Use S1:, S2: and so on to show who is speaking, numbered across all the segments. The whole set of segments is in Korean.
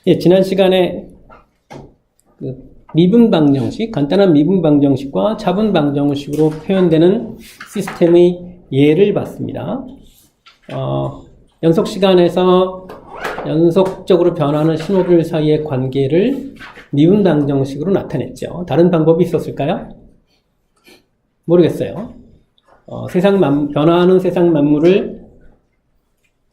S1: 예, 지난 시간에 그 미분 방정식, 간단한 미분 방정식과 차분 방정식으로 표현되는 시스템의 예를 봤습니다. 연속 시간에서 연속적으로 변하는 신호들 사이의 관계를 미분 방정식으로 나타냈죠. 다른 방법이 있었을까요? 모르겠어요. 변화하는 세상 만물을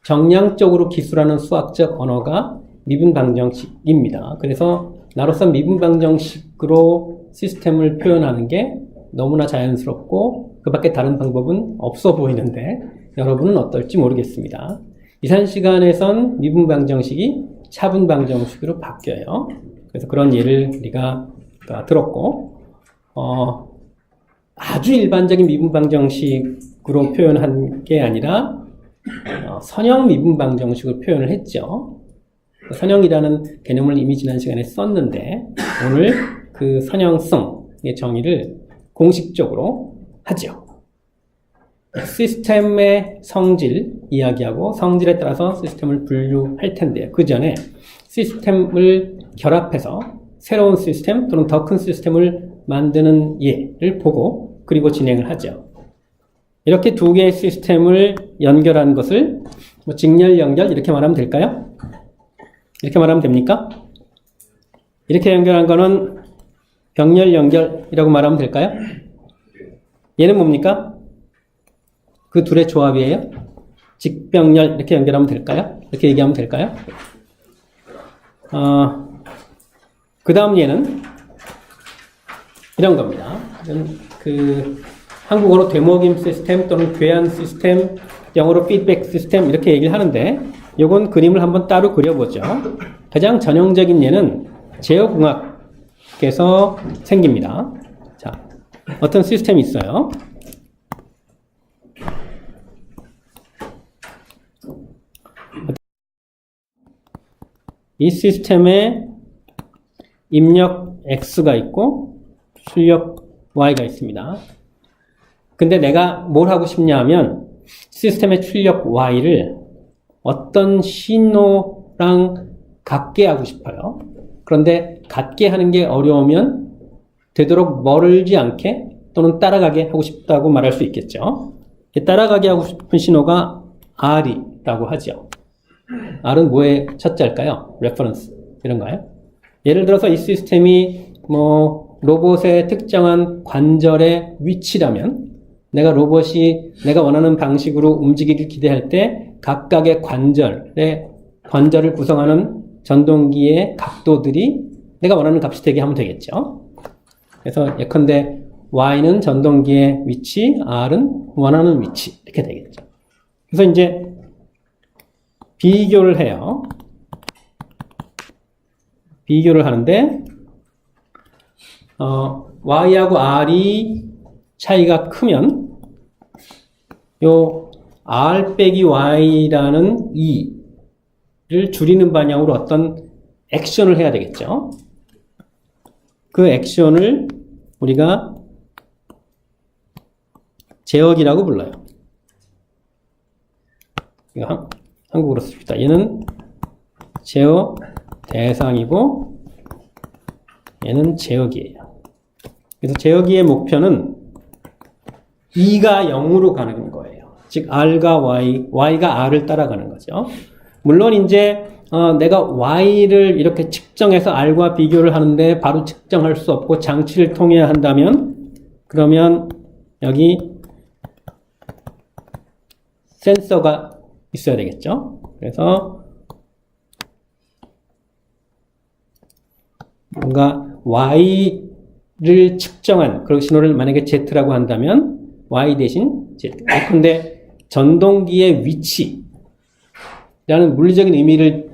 S1: 정량적으로 기술하는 수학적 언어가 미분 방정식입니다. 그래서 나로서 미분 방정식으로 시스템을 표현하는 게 너무나 자연스럽고 그 밖에 다른 방법은 없어 보이는데 여러분은 어떨지 모르겠습니다. 이산 시간에선 미분 방정식이 차분 방정식으로 바뀌어요. 그래서 그런 예를 우리가 들었고 아주 일반적인 미분 방정식으로 표현한 게 아니라 선형 미분 방정식으로 표현을 했죠. 선형이라는 개념을 이미 지난 시간에 썼는데 오늘 그 선형성의 정의를 공식적으로 하죠. 시스템의 성질 이야기하고 성질에 따라서 시스템을 분류할 텐데요. 그 전에 시스템을 결합해서 새로운 시스템 또는 더 큰 시스템을 만드는 예를 보고 그리고 진행을 하죠. 이렇게 두 개의 시스템을 연결한 것을 직렬 연결 이렇게 말하면 될까요? 이렇게 말하면 됩니까? 이렇게 연결한 거는 병렬 연결이라고 말하면 될까요? 얘는 뭡니까? 그 둘의 조합이에요? 직병렬 이렇게 연결하면 될까요? 이렇게 얘기하면 될까요? 그 다음 얘는 이런 겁니다. 한국어로 되먹임 시스템 또는 괴한 시스템, 영어로 피드백 시스템 이렇게 얘기를 하는데 요건 그림을 한번 따로 그려보죠. 가장 전형적인 예는 제어공학에서 생깁니다. 자, 어떤 시스템이 있어요. 이 시스템에 입력 X가 있고 출력 Y가 있습니다. 근데 내가 뭘 하고 싶냐 하면 시스템의 출력 Y를 어떤 신호랑 같게 하고 싶어요. 그런데 같게 하는 게 어려우면 되도록 멀지 않게 또는 따라가게 하고 싶다고 말할 수 있겠죠. 따라가게 하고 싶은 신호가 R이라고 하죠. R은 뭐의 첫자일까요? 레퍼런스 이런가요? 예를 들어서 이 시스템이 로봇의 특정한 관절의 위치라면 내가 로봇이 내가 원하는 방식으로 움직이길 기대할 때 각각의 관절을 구성하는 전동기의 각도들이 내가 원하는 값이 되게 하면 되겠죠. 그래서 예컨대 Y는 전동기의 위치, R은 원하는 위치 이렇게 되겠죠. 그래서 이제 비교를 해요. 비교를 하는데 Y하고 R이 차이가 크면 요 R 빼기 Y라는 E를 줄이는 방향으로 어떤 액션을 해야 되겠죠. 그 액션을 우리가 제어기라고 불러요. 이거 한국어로 씁시다. 얘는 제어 대상이고 얘는 제어기예요. 그래서 제어기의 목표는 E가 0으로 가는 거예요. 즉 R과 Y가 R을 따라가는 거죠. 물론 이제 내가 Y를 이렇게 측정해서 R과 비교를 하는데 바로 측정할 수 없고 장치를 통해야 한다면 그러면 여기 센서가 있어야 되겠죠. 그래서 뭔가 Y를 측정한 그런 신호를 만약에 Z라고 한다면 Y 대신 Z. 근데 전동기의 위치라는 물리적인 의미를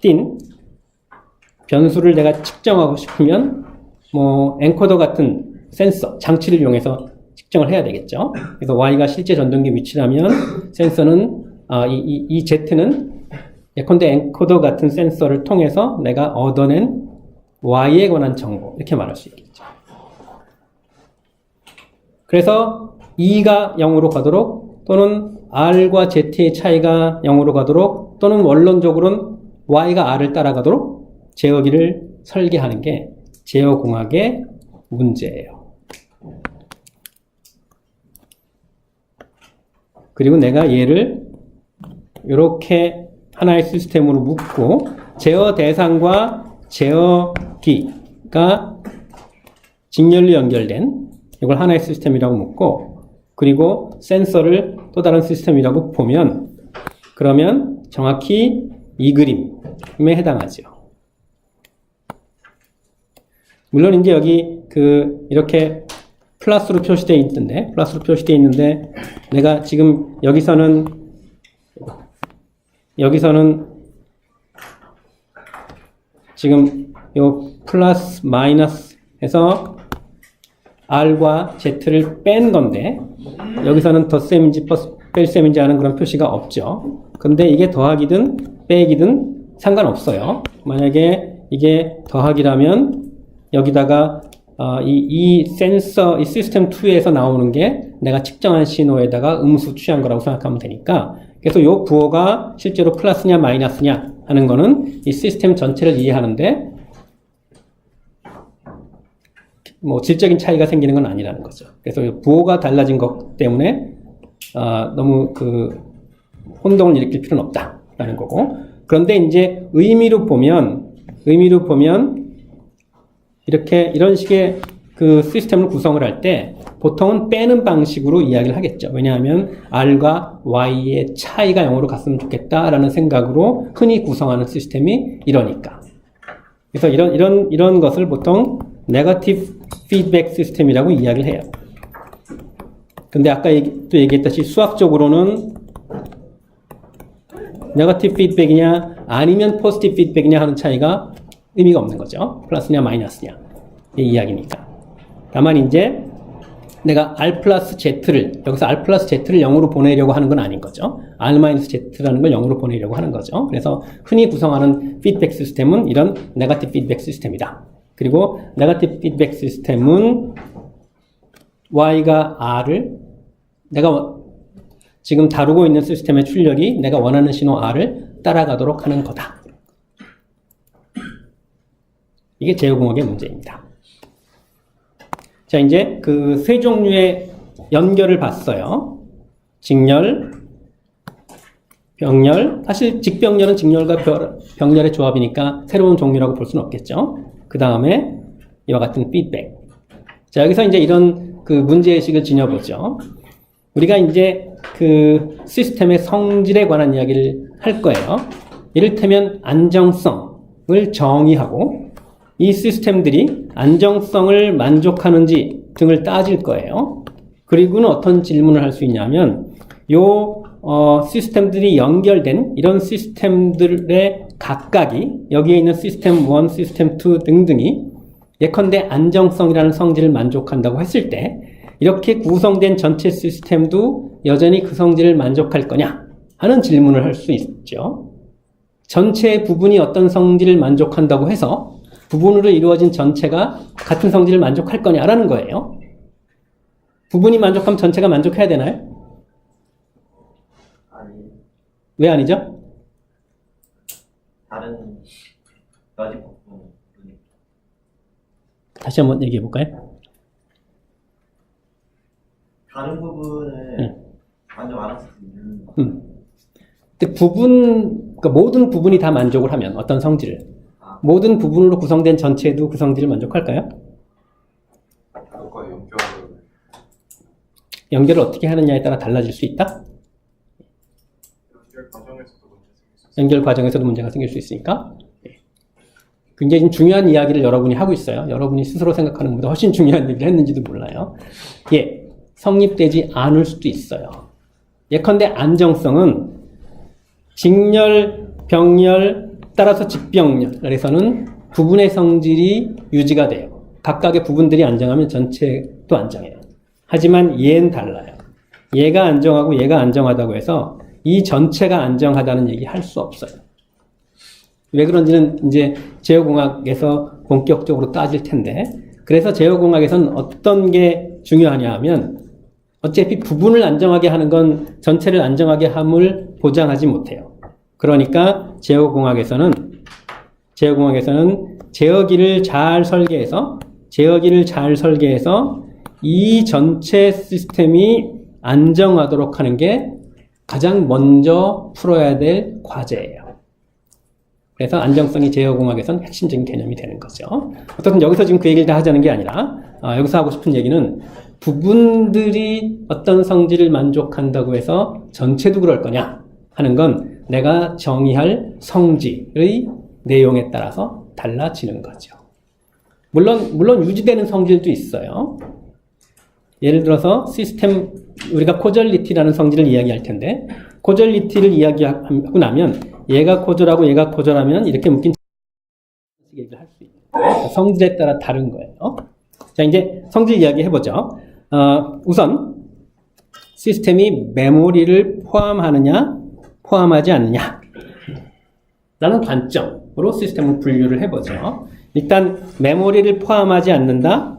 S1: 띤 변수를 내가 측정하고 싶으면 엔코더 같은 센서, 장치를 이용해서 측정을 해야 되겠죠. 그래서 Y가 실제 전동기 위치라면 센서는 이 Z는 예컨대 엔코더 같은 센서를 통해서 내가 얻어낸 Y에 관한 정보 이렇게 말할 수 있겠죠. 그래서 E가 0으로 가도록 또는 R과 Z의 차이가 0으로 가도록 또는 원론적으로는 Y가 R을 따라가도록 제어기를 설계하는 게 제어공학의 문제예요. 그리고 내가 얘를 이렇게 하나의 시스템으로 묶고 제어 대상과 제어기가 직렬로 연결된 이걸 하나의 시스템이라고 묶고 그리고 센서를 또 다른 시스템이라고 보면 그러면 정확히 이 그림에 해당하죠. 물론 이제 여기 이렇게 플러스로 표시되어 있는데 내가 지금 여기서는 지금 요 플러스 마이너스 해서 R과 Z를 뺀 건데 여기서는 덧셈인지 뺄셈인지 하는 그런 표시가 없죠. 근데 이게 더하기든 빼기든 상관없어요. 만약에 이게 더하기라면 여기다가 이 센서, 이 시스템 2에서 나오는 게 내가 측정한 신호에다가 음수 취한 거라고 생각하면 되니까 그래서 요 부호가 실제로 플러스냐 마이너스냐 하는 거는 이 시스템 전체를 이해하는데 뭐 질적인 차이가 생기는 건 아니라는 거죠. 그래서 부호가 달라진 것 때문에 너무 혼동을 일으킬 필요는 없다라는 거고. 그런데 이제 의미로 보면 이런 식의 시스템을 구성을 할 때 보통은 빼는 방식으로 이야기를 하겠죠. 왜냐하면 R과 Y의 차이가 0으로 갔으면 좋겠다라는 생각으로 흔히 구성하는 시스템이 이러니까. 그래서 이런 것을 보통 네거티브 피드백 시스템이라고 이야기를 해요. 근데 아까 또 얘기했듯이 수학적으로는 네거티브 피드백이냐 아니면 포지티브 피드백이냐 하는 차이가 의미가 없는 거죠. 플러스냐 마이너스냐 이 이야기니까. 다만 이제 내가 R 플러스 Z를 여기서 R 플러스 Z를 0으로 보내려고 하는 건 아닌 거죠. R 마이너스 Z라는 걸 0으로 보내려고 하는 거죠. 그래서 흔히 구성하는 피드백 시스템은 이런 네거티브 피드백 시스템이다. 그리고 네거티브 피드백 시스템은 Y가 R을 내가 지금 다루고 있는 시스템의 출력이 내가 원하는 신호 R을 따라가도록 하는 거다. 이게 제어공학의 문제입니다. 자, 이제 세 종류의 연결을 봤어요. 직렬, 병렬. 사실 직병렬은 직렬과 병렬의 조합이니까 새로운 종류라고 볼 수는 없겠죠. 그 다음에 이와 같은 피드백. 자, 여기서 이제 이런 문제의식을 지녀보죠. 우리가 이제 시스템의 성질에 관한 이야기를 할 거예요. 이를테면 안정성을 정의하고 이 시스템들이 안정성을 만족하는지 등을 따질 거예요. 그리고는 어떤 질문을 할 수 있냐면 시스템들이 연결된 이런 시스템들의 각각이 여기에 있는 시스템 1, 시스템 2 등등이 예컨대 안정성이라는 성질을 만족한다고 했을 때 이렇게 구성된 전체 시스템도 여전히 그 성질을 만족할 거냐 하는 질문을 할 수 있죠. 전체 부분이 어떤 성질을 만족한다고 해서 부분으로 이루어진 전체가 같은 성질을 만족할 거냐라는 거예요. 부분이 만족하면 전체가 만족해야 되나요?
S2: 아니.
S1: 왜 아니죠?
S2: 다른 여지 부분.
S1: 다시 한번 얘기해 볼까요?
S2: 다른 부분을 만족 안 할 수 있는.
S1: 근데 그러니까 모든 부분이 다 만족을 하면 어떤 성질을 모든 부분으로 구성된 전체도 그 성질을 만족할까요?
S3: 그것과
S1: 연결을 어떻게 하느냐에 따라 달라질 수 있다? 연결 과정에서도 문제가 생길 수 있으니까. 굉장히 좀 중요한 이야기를 여러분이 하고 있어요. 여러분이 스스로 생각하는 것보다 훨씬 중요한 얘기를 했는지도 몰라요. 성립되지 않을 수도 있어요. 예컨대 안정성은 직렬, 병렬, 따라서 직병렬에서는 부분의 성질이 유지가 돼요. 각각의 부분들이 안정하면 전체도 안정해요. 하지만 얘는 달라요. 얘가 안정하고 얘가 안정하다고 해서 이 전체가 안정하다는 얘기 할 수 없어요. 왜 그런지는 이제 제어공학에서 본격적으로 따질 텐데, 그래서 제어공학에서는 어떤 게 중요하냐 하면 어차피 부분을 안정하게 하는 건 전체를 안정하게 함을 보장하지 못해요. 그러니까 제어공학에서는 제어기를 잘 설계해서 이 전체 시스템이 안정하도록 하는 게 가장 먼저 풀어야 될 과제예요. 그래서 안정성이 제어공학에선 핵심적인 개념이 되는 거죠. 어쨌든 여기서 지금 그 얘기를 다 하자는 게 아니라 여기서 하고 싶은 얘기는 부분들이 어떤 성질을 만족한다고 해서 전체도 그럴 거냐 하는 건 내가 정의할 성질의 내용에 따라서 달라지는 거죠. 물론 유지되는 성질도 있어요. 예를 들어서 시스템, 우리가 코절리티라는 성질을 이야기할 텐데, 코절리티를 이야기하고 나면 얘가 코절하고 얘가 코절하면 이렇게 묶인 얘기를 할 수 있어요. 성질에 따라 다른 거예요. 자, 이제 성질 이야기 해보죠. 우선 시스템이 메모리를 포함하느냐 포함하지 않느냐 라는 관점으로 시스템을 분류를 해보죠. 일단 메모리를 포함하지 않는다.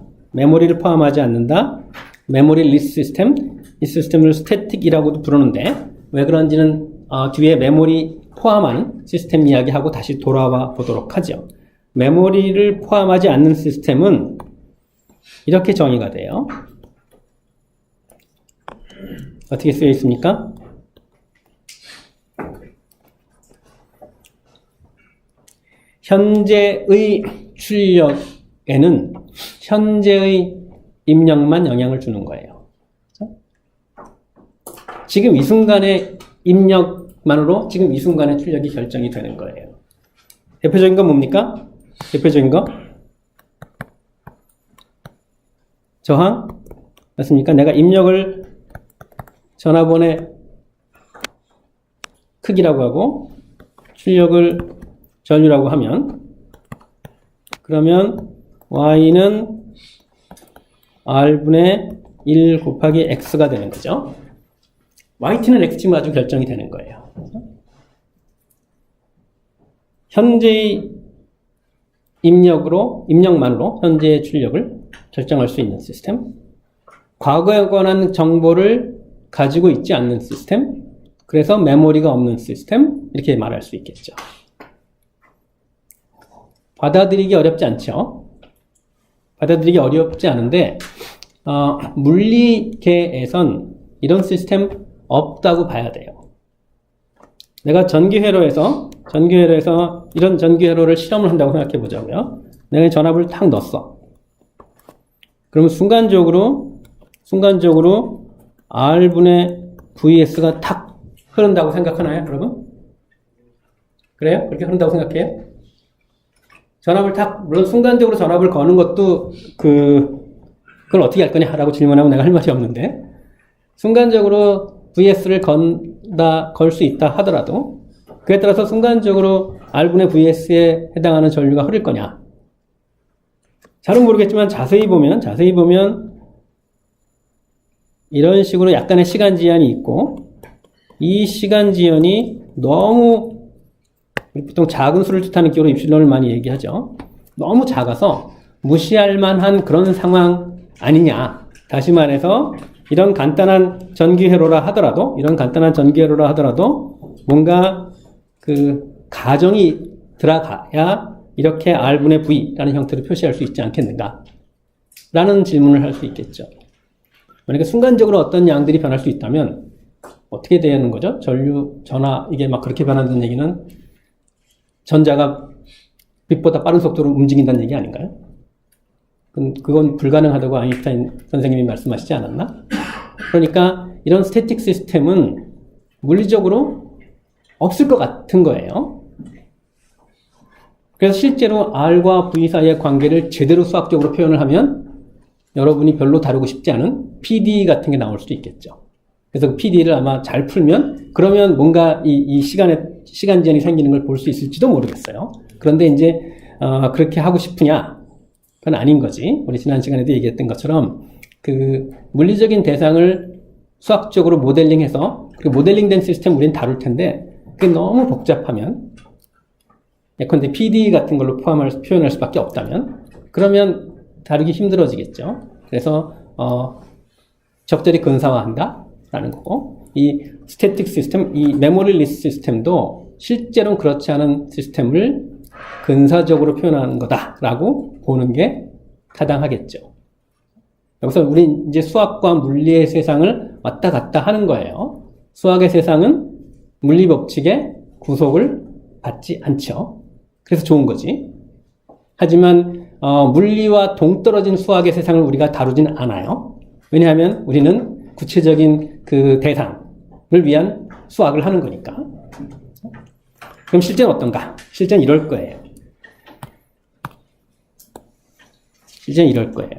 S1: 메모리 리스 시스템, 이 시스템을 스태틱이라고도 부르는데 왜 그런지는 뒤에 메모리 포함하는 시스템 이야기하고 다시 돌아와 보도록 하죠. 메모리를 포함하지 않는 시스템은 이렇게 정의가 돼요. 어떻게 쓰여 있습니까? 현재의 출력에는 현재의 입력만 영향을 주는 거예요. 그렇죠? 지금 이 순간의 입력만으로 지금 이 순간의 출력이 결정이 되는 거예요. 대표적인 건 뭡니까? 대표적인 거? 저항? 맞습니까? 내가 입력을 전화번의 크기라고 하고 출력을 전류라고 하면 그러면 y는 r분의 1 곱하기 x가 되는 거죠. yt는 x쯤 아주 결정이 되는 거예요. 현재의 입력만으로 현재의 출력을 결정할 수 있는 시스템, 과거에 관한 정보를 가지고 있지 않는 시스템, 그래서 메모리가 없는 시스템, 이렇게 말할 수 있겠죠. 받아들이기 어렵지 않죠? 받아들이기 어렵지 않은데 물리계에선 이런 시스템 없다고 봐야 돼요. 내가 전기회로에서 이런 전기회로를 실험을 한다고 생각해 보자고요. 내가 전압을 탁 넣었어. 그러면 순간적으로 R분의 VS가 탁 흐른다고 생각하나요, 여러분? 그래요? 그렇게 흐른다고 생각해요? 전압을 물론 순간적으로 전압을 거는 것도 그걸 어떻게 할 거냐라고 질문하면 내가 할 말이 없는데, 순간적으로 VS를 걸 수 있다 하더라도, 그에 따라서 순간적으로 R분의 VS에 해당하는 전류가 흐를 거냐. 잘은 모르겠지만 자세히 보면, 이런 식으로 약간의 시간 지연이 있고, 이 시간 지연이 너무 보통 작은 수를 뜻하는 기호로 입실론을 많이 얘기하죠. 너무 작아서 무시할 만한 그런 상황 아니냐. 다시 말해서 이런 간단한 전기회로라 하더라도 뭔가 그 가정이 들어가야 이렇게 R분의 V라는 형태로 표시할 수 있지 않겠는가 라는 질문을 할 수 있겠죠. 만약에 순간적으로 어떤 양들이 변할 수 있다면 어떻게 되는 거죠? 전류, 전화 이게 막 그렇게 변한다는 얘기는 전자가 빛보다 빠른 속도로 움직인다는 얘기 아닌가요? 그건 불가능하다고 아인슈타인 선생님이 말씀하시지 않았나? 그러니까 이런 스태틱 시스템은 물리적으로 없을 것 같은 거예요. 그래서 실제로 R과 V 사이의 관계를 제대로 수학적으로 표현을 하면 여러분이 별로 다루고 싶지 않은 PD 같은 게 나올 수도 있겠죠. 그래서 그 PD를 아마 잘 풀면 그러면 뭔가 이 시간 지연이 생기는 걸 볼 수 있을지도 모르겠어요. 그런데 이제 그렇게 하고 싶으냐? 그건 아닌 거지. 우리 지난 시간에도 얘기했던 것처럼 그 물리적인 대상을 수학적으로 모델링해서 그 모델링된 시스템 우리는 다룰 텐데 그게 너무 복잡하면 예컨대 PD 같은 걸로 표현할 수밖에 없다면 그러면 다루기 힘들어지겠죠. 그래서 적절히 근사화한다라는 거고, 이 스태틱 시스템, 이 메모리 리스 시스템도 실제로는 그렇지 않은 시스템을 근사적으로 표현하는 거다라고 보는 게 타당하겠죠. 여기서 우리 이제 수학과 물리의 세상을 왔다 갔다 하는 거예요. 수학의 세상은 물리 법칙의 구속을 받지 않죠. 그래서 좋은 거지. 하지만 물리와 동떨어진 수학의 세상을 우리가 다루지는 않아요. 왜냐하면 우리는 구체적인 그 대상을 위한 수학을 하는 거니까. 그럼 실제는 어떤가? 실제는 이럴 거예요. 실제는 이럴 거예요.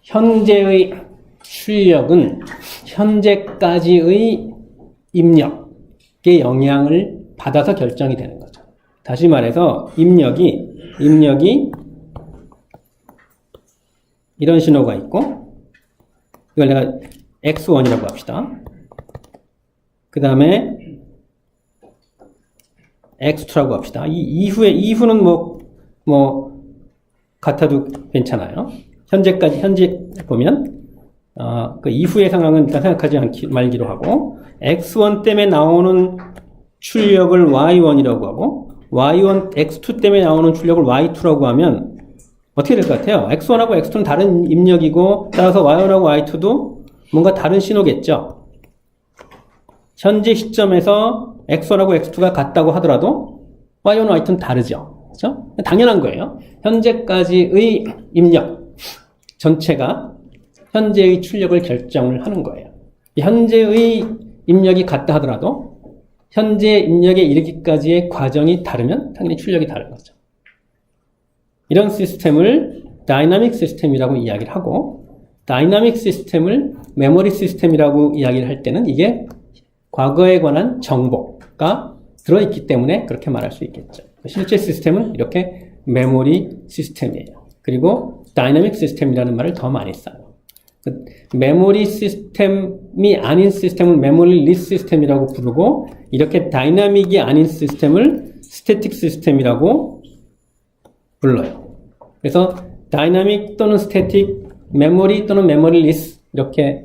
S1: 현재의 출력은 현재까지의 입력의 영향을 받아서 결정이 되는 거죠. 다시 말해서 입력이 이런 신호가 있고, 이걸 내가 X1이라고 합시다. 그 다음에 X2라고 합시다. 이후는 같아도 괜찮아요. 현재 보면, 그 이후의 상황은 일단 생각하지 말기로 하고, X1 때문에 나오는 출력을 Y1이라고 하고, X2 때문에 나오는 출력을 Y2라고 하면, 어떻게 될 것 같아요? X1하고 X2는 다른 입력이고, 따라서 Y1하고 Y2도 뭔가 다른 신호겠죠? 현재 시점에서 X1하고 X2가 같다고 하더라도, Y1, Y2는 다르죠? 그렇죠? 당연한 거예요. 현재까지의 입력 전체가 현재의 출력을 결정을 하는 거예요. 현재의 입력이 같다 하더라도 현재 입력에 이르기까지의 과정이 다르면 당연히 출력이 다른 거죠. 이런 시스템을 다이나믹 시스템이라고 이야기를 하고, 다이나믹 시스템을 메모리 시스템이라고 이야기를 할 때는 이게 과거에 관한 정보가 들어있기 때문에 그렇게 말할 수 있겠죠. 실제 시스템은 이렇게 메모리 시스템이에요. 그리고 다이나믹 시스템이라는 말을 더 많이 써요. 메모리 시스템이 아닌 시스템을 메모리 리스 시스템이라고 부르고, 이렇게 다이나믹이 아닌 시스템을 스태틱 시스템이라고 불러요. 그래서 다이나믹 또는 스태틱, 메모리 또는 메모리 리스 이렇게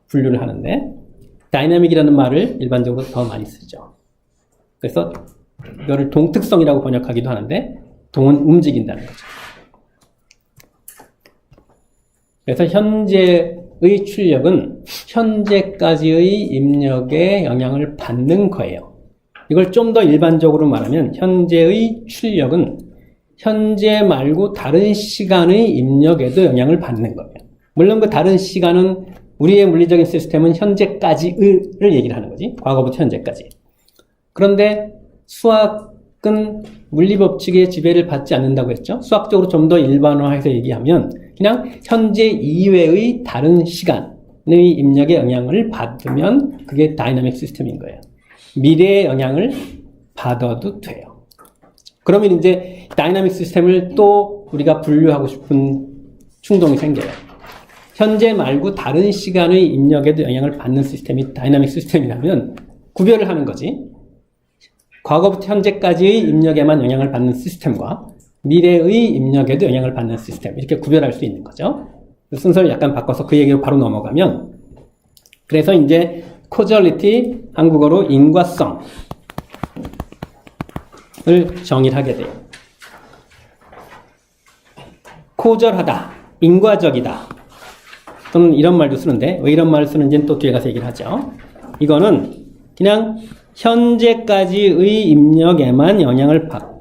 S1: 분류를 하는데, 다이나믹이라는 말을 일반적으로 더 많이 쓰죠. 그래서 이거를 동특성이라고 번역하기도 하는데, 동은 움직인다는 거죠. 그래서 현재의 출력은 현재까지의 입력에 영향을 받는 거예요. 이걸 좀 더 일반적으로 말하면 현재의 출력은 현재 말고 다른 시간의 입력에도 영향을 받는 거예요. 물론 그 다른 시간은 우리의 물리적인 시스템은 현재까지를 얘기를 하는 거지. 과거부터 현재까지. 그런데 수학은 물리법칙의 지배를 받지 않는다고 했죠. 수학적으로 좀 더 일반화해서 얘기하면 그냥 현재 이외의 다른 시간의 입력에 영향을 받으면 그게 다이나믹 시스템인 거예요. 미래의 영향을 받아도 돼요. 그러면 이제 다이나믹 시스템을 또 우리가 분류하고 싶은 충동이 생겨요. 현재 말고 다른 시간의 입력에도 영향을 받는 시스템이 다이나믹 시스템이라면 구별을 하는 거지. 과거부터 현재까지의 입력에만 영향을 받는 시스템과 미래의 입력에도 영향을 받는 시스템, 이렇게 구별할 수 있는 거죠. 순서를 약간 바꿔서 그 얘기로 바로 넘어가면, 그래서 이제 causality, 한국어로 인과성을 정의를 하게 돼요. causал하다, 인과적이다, 또는 이런 말도 쓰는데, 왜 이런 말을 쓰는지는 또 뒤에 가서 얘기를 하죠. 이거는 그냥 현재까지의 입력에만 영향을 받고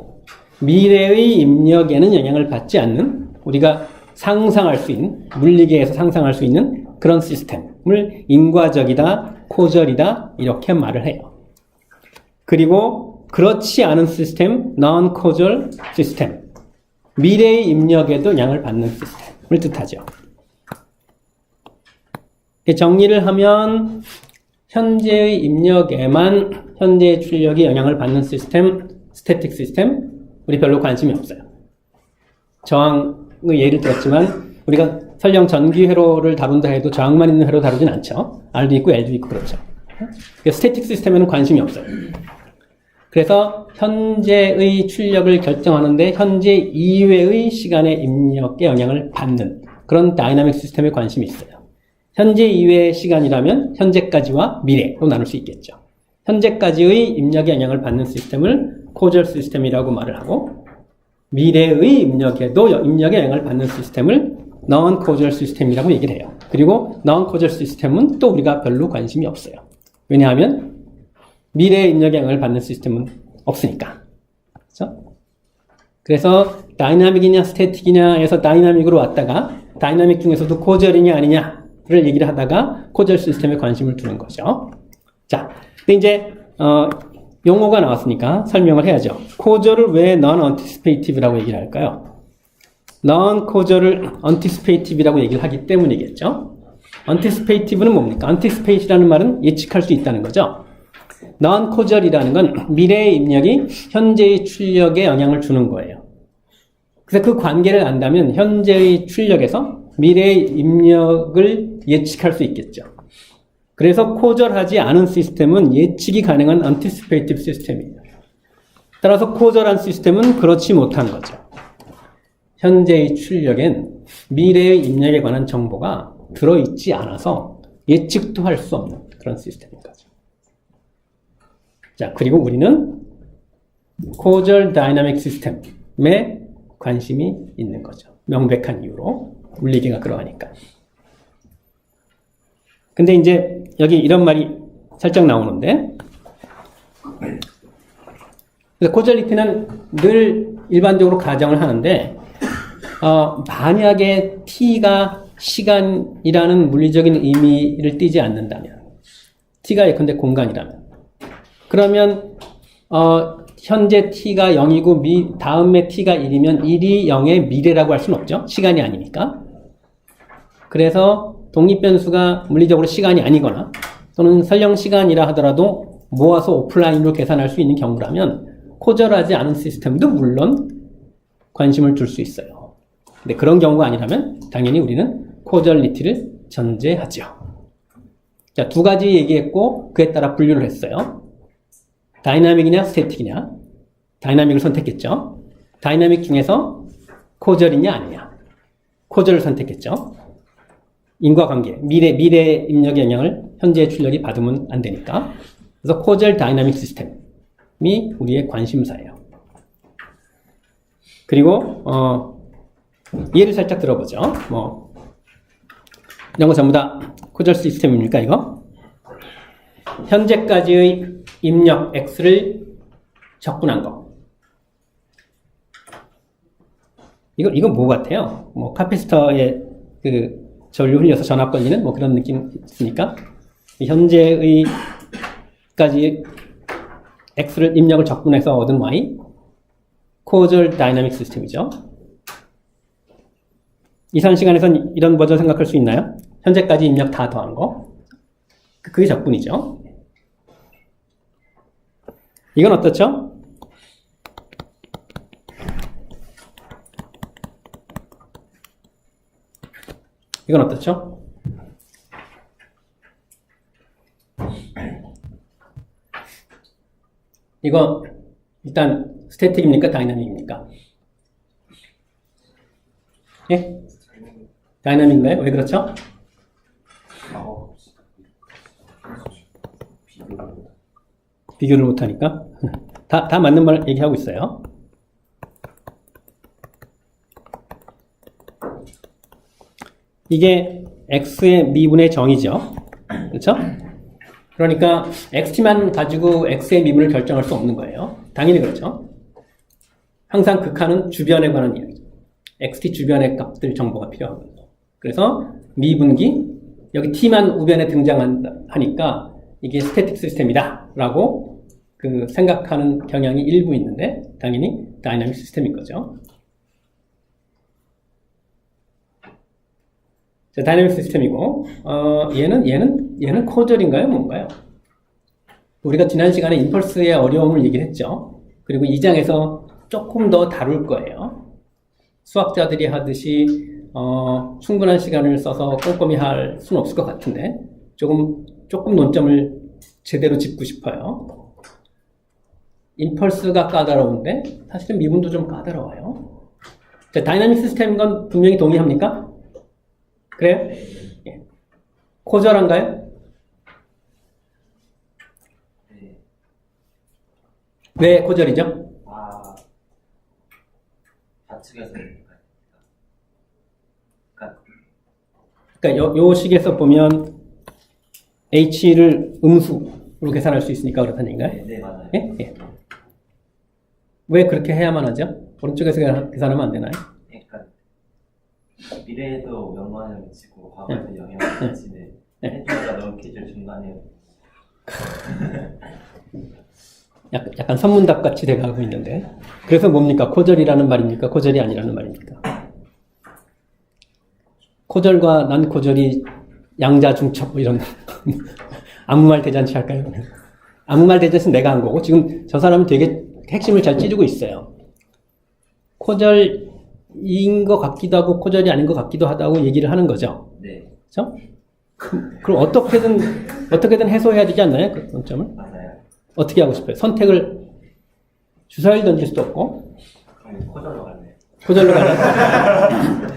S1: 미래의 입력에는 영향을 받지 않는, 우리가 상상할 수 있는, 물리계에서 상상할 수 있는 그런 시스템을 인과적이다, causал이다 이렇게 말을 해요. 그리고 그렇지 않은 시스템, non-causal 시스템, 미래의 입력에도 영향을 받는 시스템을 뜻하죠. 정리를 하면 현재의 입력에만 현재의 출력이 영향을 받는 시스템, 스태틱 시스템, 우리 별로 관심이 없어요. 저항의 예를 들었지만 우리가 설령 전기 회로를 다룬다 해도 저항만 있는 회로 다루진 않죠. R도 있고 L도 있고 그렇죠. 스태틱 시스템에는 관심이 없어요. 그래서 현재의 출력을 결정하는데 현재 이외의 시간의 입력에 영향을 받는 그런 다이나믹 시스템에 관심이 있어요. 현재 이외의 시간이라면 현재까지와 미래로 나눌 수 있겠죠. 현재까지의 입력에 영향을 받는 시스템을 코절 시스템이라고 말을 하고, 미래의 입력에 영향을 받는 시스템을 non-causal 시스템이라고 얘기를 해요. 그리고 non-causal 시스템은 또 우리가 별로 관심이 없어요. 왜냐하면 미래의 입력에 영향을 받는 시스템은 없으니까. 그렇죠? 그래서 다이나믹이냐 스태틱이냐에서 다이나믹으로 왔다가 다이나믹 중에서도 코절이냐 아니냐를 얘기를 하다가 코절 시스템에 관심을 두는 거죠. 자, 근데 이제 용어가 나왔으니까 설명을 해야죠. 코절을 왜 non-anticipative라고 얘기를 할까요? non-causal을 anticipative이라고 얘기를 하기 때문이겠죠. anticipative는 뭡니까? anticipat이라는 말은 예측할 수 있다는 거죠. non-causal이라는 건 미래의 입력이 현재의 출력에 영향을 주는 거예요. 그래서 그 관계를 안다면 현재의 출력에서 미래의 입력을 예측할 수 있겠죠. 그래서 코절하지 않은 시스템은 예측이 가능한 anticipative 시스템이에요. 따라서 코절한 시스템은 그렇지 못한 거죠. 현재의 출력엔 미래의 입력에 관한 정보가 들어있지 않아서 예측도 할 수 없는 그런 시스템인 거죠. 자, 그리고 우리는 causal dynamic 시스템에 관심이 있는 거죠. 명백한 이유로. 물리기가 그러하니까. 근데 이제 여기 이런 말이 살짝 나오는데, 그래서 causality는 늘 일반적으로 가정을 하는데, 만약에 t가 시간이라는 물리적인 의미를 띠지 않는다면, t가 예컨대 공간이라면, 그러면 현재 t가 0이고 다음에 t가 1이면 1이 0의 미래라고 할 수는 없죠. 시간이 아니니까. 그래서 독립변수가 물리적으로 시간이 아니거나 또는 설령 시간이라 하더라도 모아서 오프라인으로 계산할 수 있는 경우라면 코절하지 않은 시스템도 물론 관심을 둘 수 있어요. 근데 그런 경우가 아니라면 당연히 우리는 코절리티를 전제하죠. 자, 두 가지 얘기했고 그에 따라 분류를 했어요. 다이나믹이냐 스태틱이냐. 다이나믹을 선택했죠. 다이나믹 중에서 코절이냐 아니냐. 코절을 선택했죠. 인과관계, 미래 입력의 영향을 현재의 출력이 받으면 안 되니까. 그래서 코절 다이나믹 시스템이 우리의 관심사예요. 그리고 예를 살짝 들어보죠. 이런 거 전부 다 코절 시스템입니까, 이거? 현재까지의 입력 X를 적분한 거. 이거 뭐 같아요? 카피스터에 전류 흘려서 전압 걸리는 그런 느낌 있으니까 현재의 까지 X를 입력을 적분해서 얻은 Y causal dynamic 시스템이죠. 이산 시간에선 이런 버전 생각할 수 있나요? 현재까지 입력 다 더한 거. 그게 적분이죠. 이건 어떻죠? 이건 어떻죠? 이거 일단 스태틱입니까? 다이나믹입니까? 예? 다이나믹인가요? 왜 그렇죠? 비교를 못하니까? 다 맞는 말 얘기하고 있어요. 이게 x의 미분의 정이죠. 그렇죠? 그러니까 xt만 가지고 x의 미분을 결정할 수 없는 거예요. 당연히 그렇죠. 항상 극한은 주변에 관한 이야기죠. xt 주변의 값들 정보가 필요하거든요. 그래서 미분기, 여기 t만 우변에 등장하니까 이게 스태틱 시스템이다 라고 생각하는 경향이 일부 있는데 당연히 다이나믹 시스템인 거죠. 자, 다이나믹 시스템이고 얘는 코절인가요? 뭔가요? 우리가 지난 시간에 임펄스의 어려움을 얘기를 했죠. 그리고 2장에서 조금 더 다룰 거예요. 수학자들이 하듯이 충분한 시간을 써서 꼼꼼히 할 수는 없을 것 같은데 조금 논점을 제대로 짚고 싶어요. 임펄스가 까다로운데 사실은 미분도 좀 까다로워요. 자, 다이나믹 시스템인 건 분명히 동의합니까? 그래요? 예. 코절한가요?
S2: 네.
S1: 왜 코절이죠?
S2: 아, 좌측에서
S1: 그러니까 요 식에서 보면 h를 음수로 계산할 수 있으니까 그렇다는 얘기인가요?
S2: 네, 네 맞아요.
S1: 예? 예. 왜 그렇게 해야만 하죠? 오른쪽에서 계산하면 안 되나요?
S2: 그러니까 미래에도 영향을 미치고 과거에도 영향을 미치는 해주가 너무 캐주얼 중간이에요.
S1: 약간 선문답 같이 돼가고 있는데 그래서 뭡니까? 코절이라는 말입니까? 코절이 아니라는 말입니까? 코절과 난코절이 양자중첩 뭐 이런 아무 말 대잔치 할까요? 아무 말 대잔치는 내가 한 거고 지금 저 사람은 되게 핵심을 잘 찌르고 있어요. 코절인 것 같기도 하고 코절이 아닌 것 같기도 하다고 얘기를 하는 거죠.
S2: 네,
S1: 그렇죠? 그럼 어떻게든 해소해야 되지 않나요? 그 점을
S2: 맞아요.
S1: 어떻게 하고 싶어요? 선택을 주사위를 던질 수도 없고
S2: 그럼 코절로 갈래요.
S1: 코절로 가는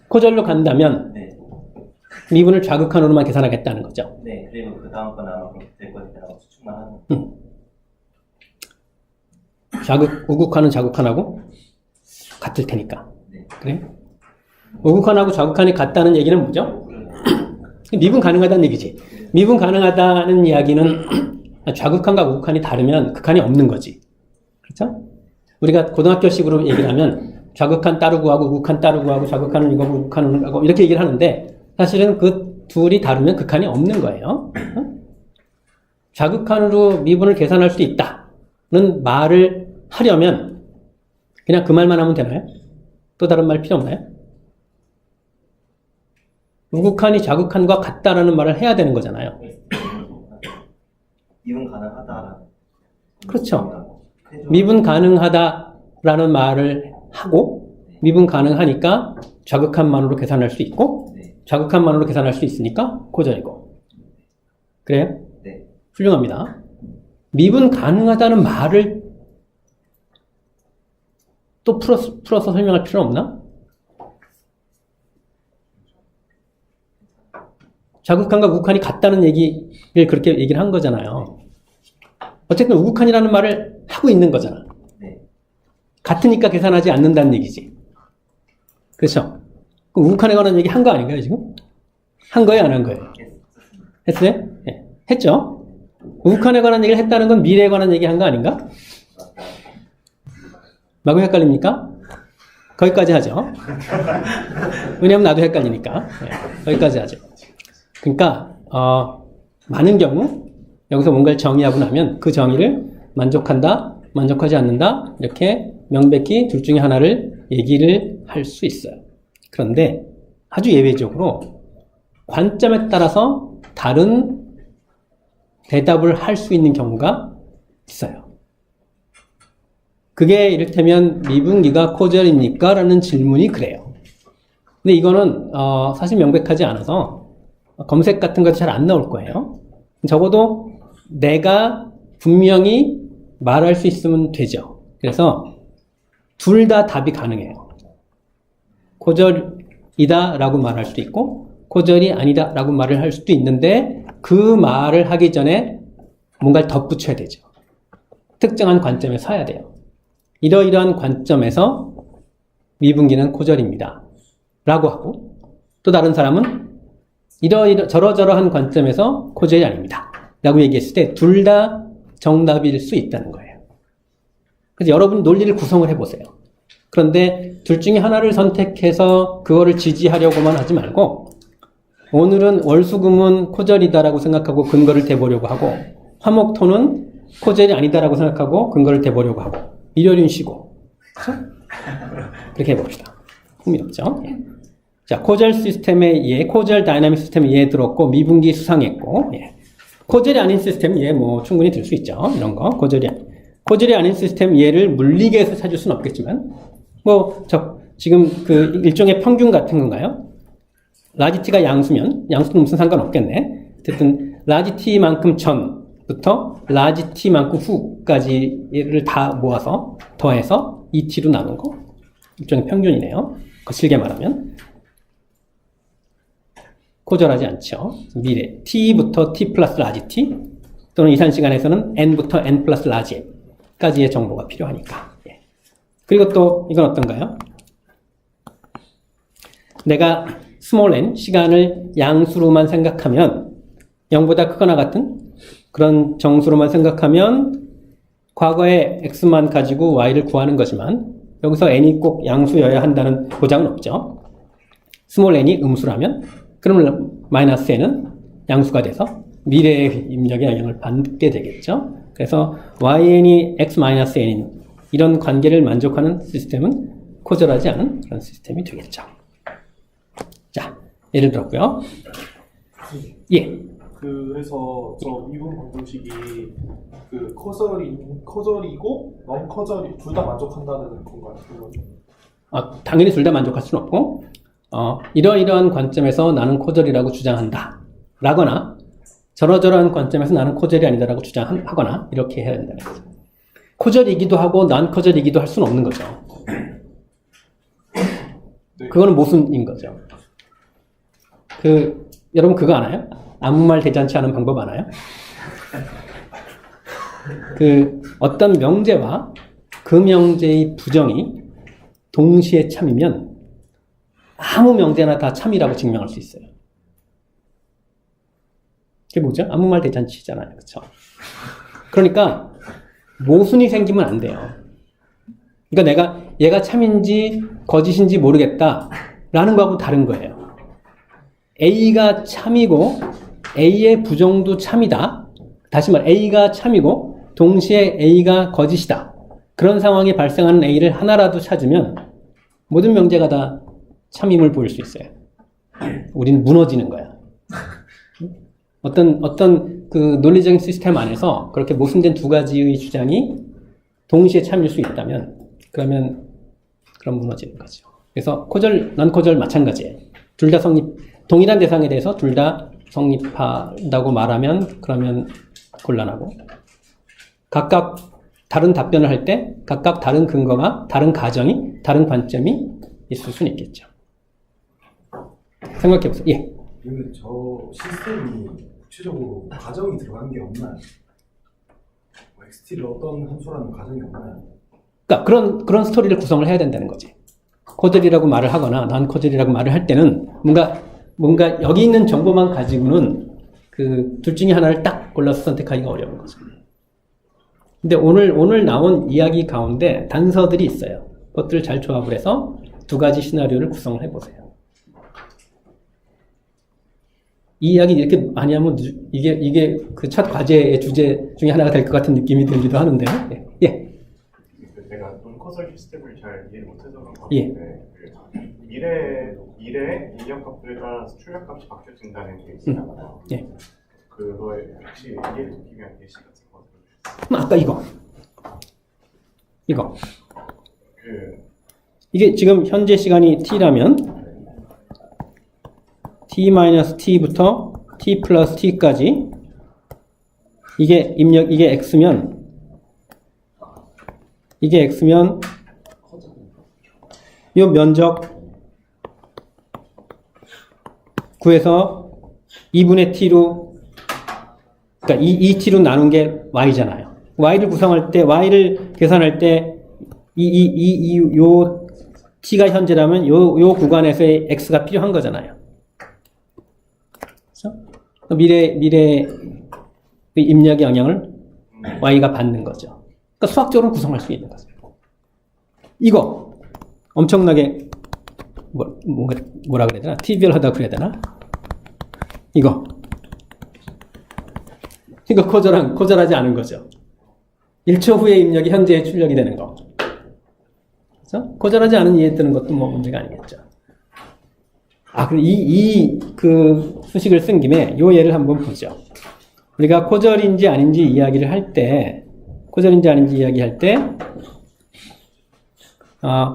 S1: 코절로 간다면
S2: 네,
S1: 미분을 좌극한으로만 계산하겠다는 거죠.
S2: 네 그리고 그 다음 건 아마 그렇게 될 거니까 추측만 하는.
S1: 우극한은 좌극한하고 같을 테니까.
S2: 네.
S1: 그래? 우극한하고 좌극한이 같다는 얘기는 뭐죠? 미분 가능하다는 얘기지. 미분 가능하다는 이야기는 좌극한과 우극한이 다르면 극한이 없는 거지. 그렇죠? 우리가 고등학교식으로 얘기를 하면 좌극한 따르고 하고 우극한 따르고 하고 좌극한은 이거고 우극한은 하고 이렇게 얘기를 하는데 사실은 그 둘이 다르면 극한이 없는 거예요. 좌극한으로 미분을 계산할 수 있다는 말을 하려면 그냥 그 말만 하면 되나요? 또 다른 말 필요 없나요? 우극한이 좌극한과 같다라는 말을 해야 되는 거잖아요.
S2: 미분 가능하다라는.
S1: 그렇죠. 미분 가능하다라는 말을 하고 미분 가능하니까 좌극한만으로 계산할 수 있고
S2: 네,
S1: 좌극한만으로 계산할 수 있으니까 코절이고. 그래요?
S2: 네,
S1: 훌륭합니다. 미분 가능하다는 말을 또 풀어서 설명할 필요 없나? 좌극한과 우극한이 같다는 얘기를 그렇게 얘기를 한 거잖아요. 어쨌든 우극한이라는 말을 하고 있는 거잖아.
S2: 네,
S1: 같으니까 계산하지 않는다는 얘기지. 그렇죠? 그럼 우극한에 관한 얘기 한 거 아닌가요, 지금? 한 거예요, 안 한 거예요? 했어요? 네. 했죠? 우극한에 관한 얘기를 했다는 건 미래에 관한 얘기 한 거 아닌가? 마구 헷갈립니까? 거기까지 하죠. 왜냐면 나도 헷갈리니까. 네, 거기까지 하죠. 그러니까 많은 경우 여기서 뭔가를 정의하고 나면 그 정의를 만족한다, 만족하지 않는다 이렇게 명백히 둘 중에 하나를 얘기를 할 수 있어요. 그런데 아주 예외적으로 관점에 따라서 다른 대답을 할 수 있는 경우가 있어요. 그게 이를테면 미분기가 코절입니까? 라는 질문이 그래요. 근데 이거는 사실 명백하지 않아서 검색 같은 것도 잘 안 나올 거예요. 적어도 내가 분명히 말할 수 있으면 되죠. 그래서 둘 다 답이 가능해요. 코절이다 라고 말할 수도 있고 코절이 아니다 라고 말을 할 수도 있는데 그 말을 하기 전에 뭔가를 덧붙여야 되죠. 특정한 관점에 서야 돼요. 이러이러한 관점에서 미분기는 코절입니다 라고 하고 또 다른 사람은 저러저러한 관점에서 코절이 아닙니다 라고 얘기했을 때 둘 다 정답일 수 있다는 거예요. 그래서 여러분 논리를 구성을 해보세요. 그런데 둘 중에 하나를 선택해서 그거를 지지하려고만 하지 말고 오늘은 월수금은 코절이다라고 생각하고 근거를 대보려고 하고 화목토는 코절이 아니다라고 생각하고 근거를 대보려고 하고 일요일은 쉬고 그렇죠? 그렇게 해봅시다. 흥미롭죠? 예. 자, 코절 시스템의 예, 코절 다이나믹 시스템의 예 들었고 미분기 수상했고 예. 코절이 아닌 시스템 예 뭐 충분히 들 수 있죠. 이런 거 코절이 아닌 시스템 예를 물리계에서 찾을 수는 없겠지만 뭐 지금 그 일종의 평균 같은 건가요? 라지 t가 양수면 양수는 무슨 상관없겠네. 어쨌든 라지 t만큼 전부터 라지 t만큼 후까지를 다 모아서 더해서 2t로 나눈 거 일종의 평균이네요. 거칠게 말하면 코절하지 않죠. 미래 t부터 t 플러스 라지 t 또는 이산시간에서는 n부터 n 플러스 라지 n까지의 정보가 필요하니까. 예. 그리고 또 이건 어떤가요? 내가 스몰 n 시간을 양수로만 생각하면 0보다 크거나 같은 그런 정수로만 생각하면 과거의 x만 가지고 y를 구하는 거지만 여기서 n이 꼭 양수여야 한다는 보장은 없죠. 스몰 n이 음수라면 그러면 마이너스 n은 양수가 돼서 미래의 입력에 영향을 받게 되겠죠. 그래서 yn이 x-n인 이런 관계를 만족하는 시스템은 코절하지 않은 그런 시스템이 되겠죠. 자, 예를 들었고요. 예.
S4: 그래서 저 미분 방정식이 그 커절이고 넌 커절이 둘 다 만족한다는 건가요?
S1: 당연히 둘 다 만족할 수는 없고 이러이러한 관점에서 나는 코절이라고 주장한다 라거나 저러저러한 관점에서 나는 코절이 아니다라고 주장하거나 이렇게 해야 된다는 거죠. 코절이기도 하고 난 코절이기도 할 수는 없는 거죠.
S4: 네.
S1: 그거는 모순인 거죠. 여러분 그거 아나요? 아무 말 대잔치 하는 방법 아나요? 어떤 명제와 그 명제의 부정이 동시에 참이면 아무 명제나 다 참이라고 증명할 수 있어요. 그게 뭐죠? 아무 말 대잔치잖아요. 그렇죠? 그러니까 모순이 생기면 안 돼요. 그러니까 얘가 참인지 거짓인지 모르겠다라는 거하고 다른 거예요. A가 참이고 A의 부정도 참이다. 다시 말해 A가 참이고 동시에 A가 거짓이다. 그런 상황이 발생하는 A를 하나라도 찾으면 모든 명제가 다 참임을 보일 수 있어요. 우리는 무너지는 거야. 어떤 그 논리적인 시스템 안에서 그렇게 모순된 두 가지의 주장이 동시에 참일 수 있다면 그럼 무너지는 거죠. 그래서 코절, 넌 코절 마찬가지예요. 둘 다 동일한 대상에 대해서 둘 다 성립한다고 말하면 그러면 곤란하고 각각 다른 답변을 할 때 각각 다른 근거가 다른 가정이 다른 관점이 있을 수는 있겠죠. 생각해보세요. 예.
S5: 그러면 저 시스템이 구체적으로 가정이 들어간 게 없나요? XT를 어떤 함수라는 가정이 없나요?
S1: 그러니까 그런 스토리를 구성을 해야 된다는 거지. 코절이라고 말을 하거나 난 코절이라고 말을 할 때는 뭔가 여기 있는 정보만 가지고는 그 둘 중에 하나를 딱 골라서 선택하기가 어려운 거죠. 근데 오늘 나온 이야기 가운데 단서들이 있어요. 그것들을 잘 조합을 해서 두 가지 시나리오를 구성을 해보세요. 이 이야기 이렇게 많이 하면 이게 그 첫 과제의 주제 중에 하나가 될 것 같은 느낌이 들기도 하는데요. 예.
S6: 내가 논커설 시스템을 잘 이해 못해서 그런 것
S1: 예.
S6: 같은데 미래의 입력값들에 따라서 출력값이 바뀌어진다는 게 있잖아요.
S1: 예.
S6: 그거에 혹시 이해를 돕기 위한 예시 같은 거 들어주세요.
S1: 그럼 아까 이거 이게 지금 현재 시간이 t라면 t-t부터 t 플러스 t까지 이게 x면 이 면적 구해서 2분의 t로 그러니까 이 t로 나눈 게 y잖아요. y를 구성할 때 y를 계산할 때 요 t가 현재라면 요 구간에서의 x가 필요한 거잖아요. 그렇죠? 미래 입력의 영향을 y가 받는 거죠. 그러니까 수학적으로 구성할 수 있는 거죠. 이거 엄청나게 뭐라 그래야 되나? 트리비얼하다고 그래야 되나? 이거 코절하지 않은 거죠. 1초 후에 입력이 현재에 출력이 되는 거. 그렇죠? 코절하지 않은 이해에 뜨는 것도 뭐 문제가 아니겠죠. 그럼 그 수식을 쓴 김에 이 예를 한번 보죠. 우리가 코절인지 아닌지 이야기를 할 때,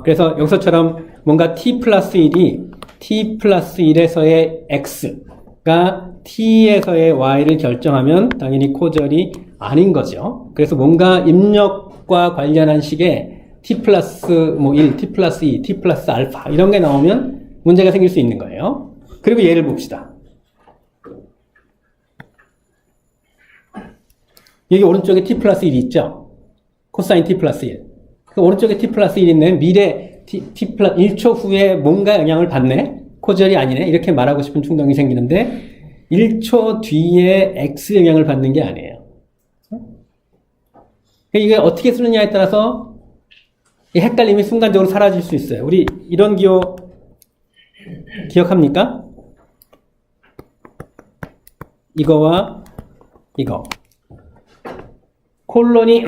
S1: 그래서 여기서처럼 뭔가 t 플러스 1이 t 플러스 1에서의 x가 t에서의 y를 결정하면 당연히 코절이 아닌 거죠. 그래서 뭔가 입력과 관련한 식의 t 플러스 1, t 플러스 2, t 플러스 알파 이런 게 나오면 문제가 생길 수 있는 거예요. 그리고 예를 봅시다. 여기 오른쪽에 t 플러스 1이 있죠? 코사인 t 플러스 1. 그 오른쪽에 t 플러스 1이 있는 미래 t 플러스 1초 후에 뭔가 영향을 받네? 코절이 아니네? 이렇게 말하고 싶은 충동이 생기는데 1초 뒤에 x 영향을 받는 게 아니에요. 이게 어떻게 쓰느냐에 따라서 이 헷갈림이 순간적으로 사라질 수 있어요. 우리 이런 기호 기억합니까? 이거와 이거. 콜론이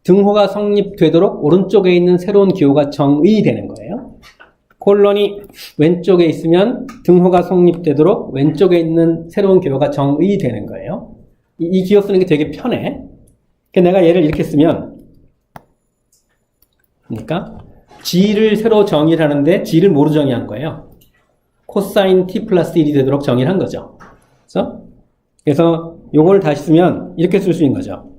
S1: 등호가 성립되도록 오른쪽에 있는 새로운 기호가 정의되는 거예요. 콜론이 왼쪽에 있으면 등호가 성립되도록 왼쪽에 있는 새로운 기호가 정의되는 거예요. 이 기호 쓰는 게 되게 편해. 내가 얘를 이렇게 쓰면, 그러니까 g를 새로 정의를 하는데 g를 뭐로 정의한 거예요? 코사인 t 플러스 1이 되도록 정의를 한 거죠. 그래서 요걸 다시 쓰면 이렇게 쓸 수 있는 거죠.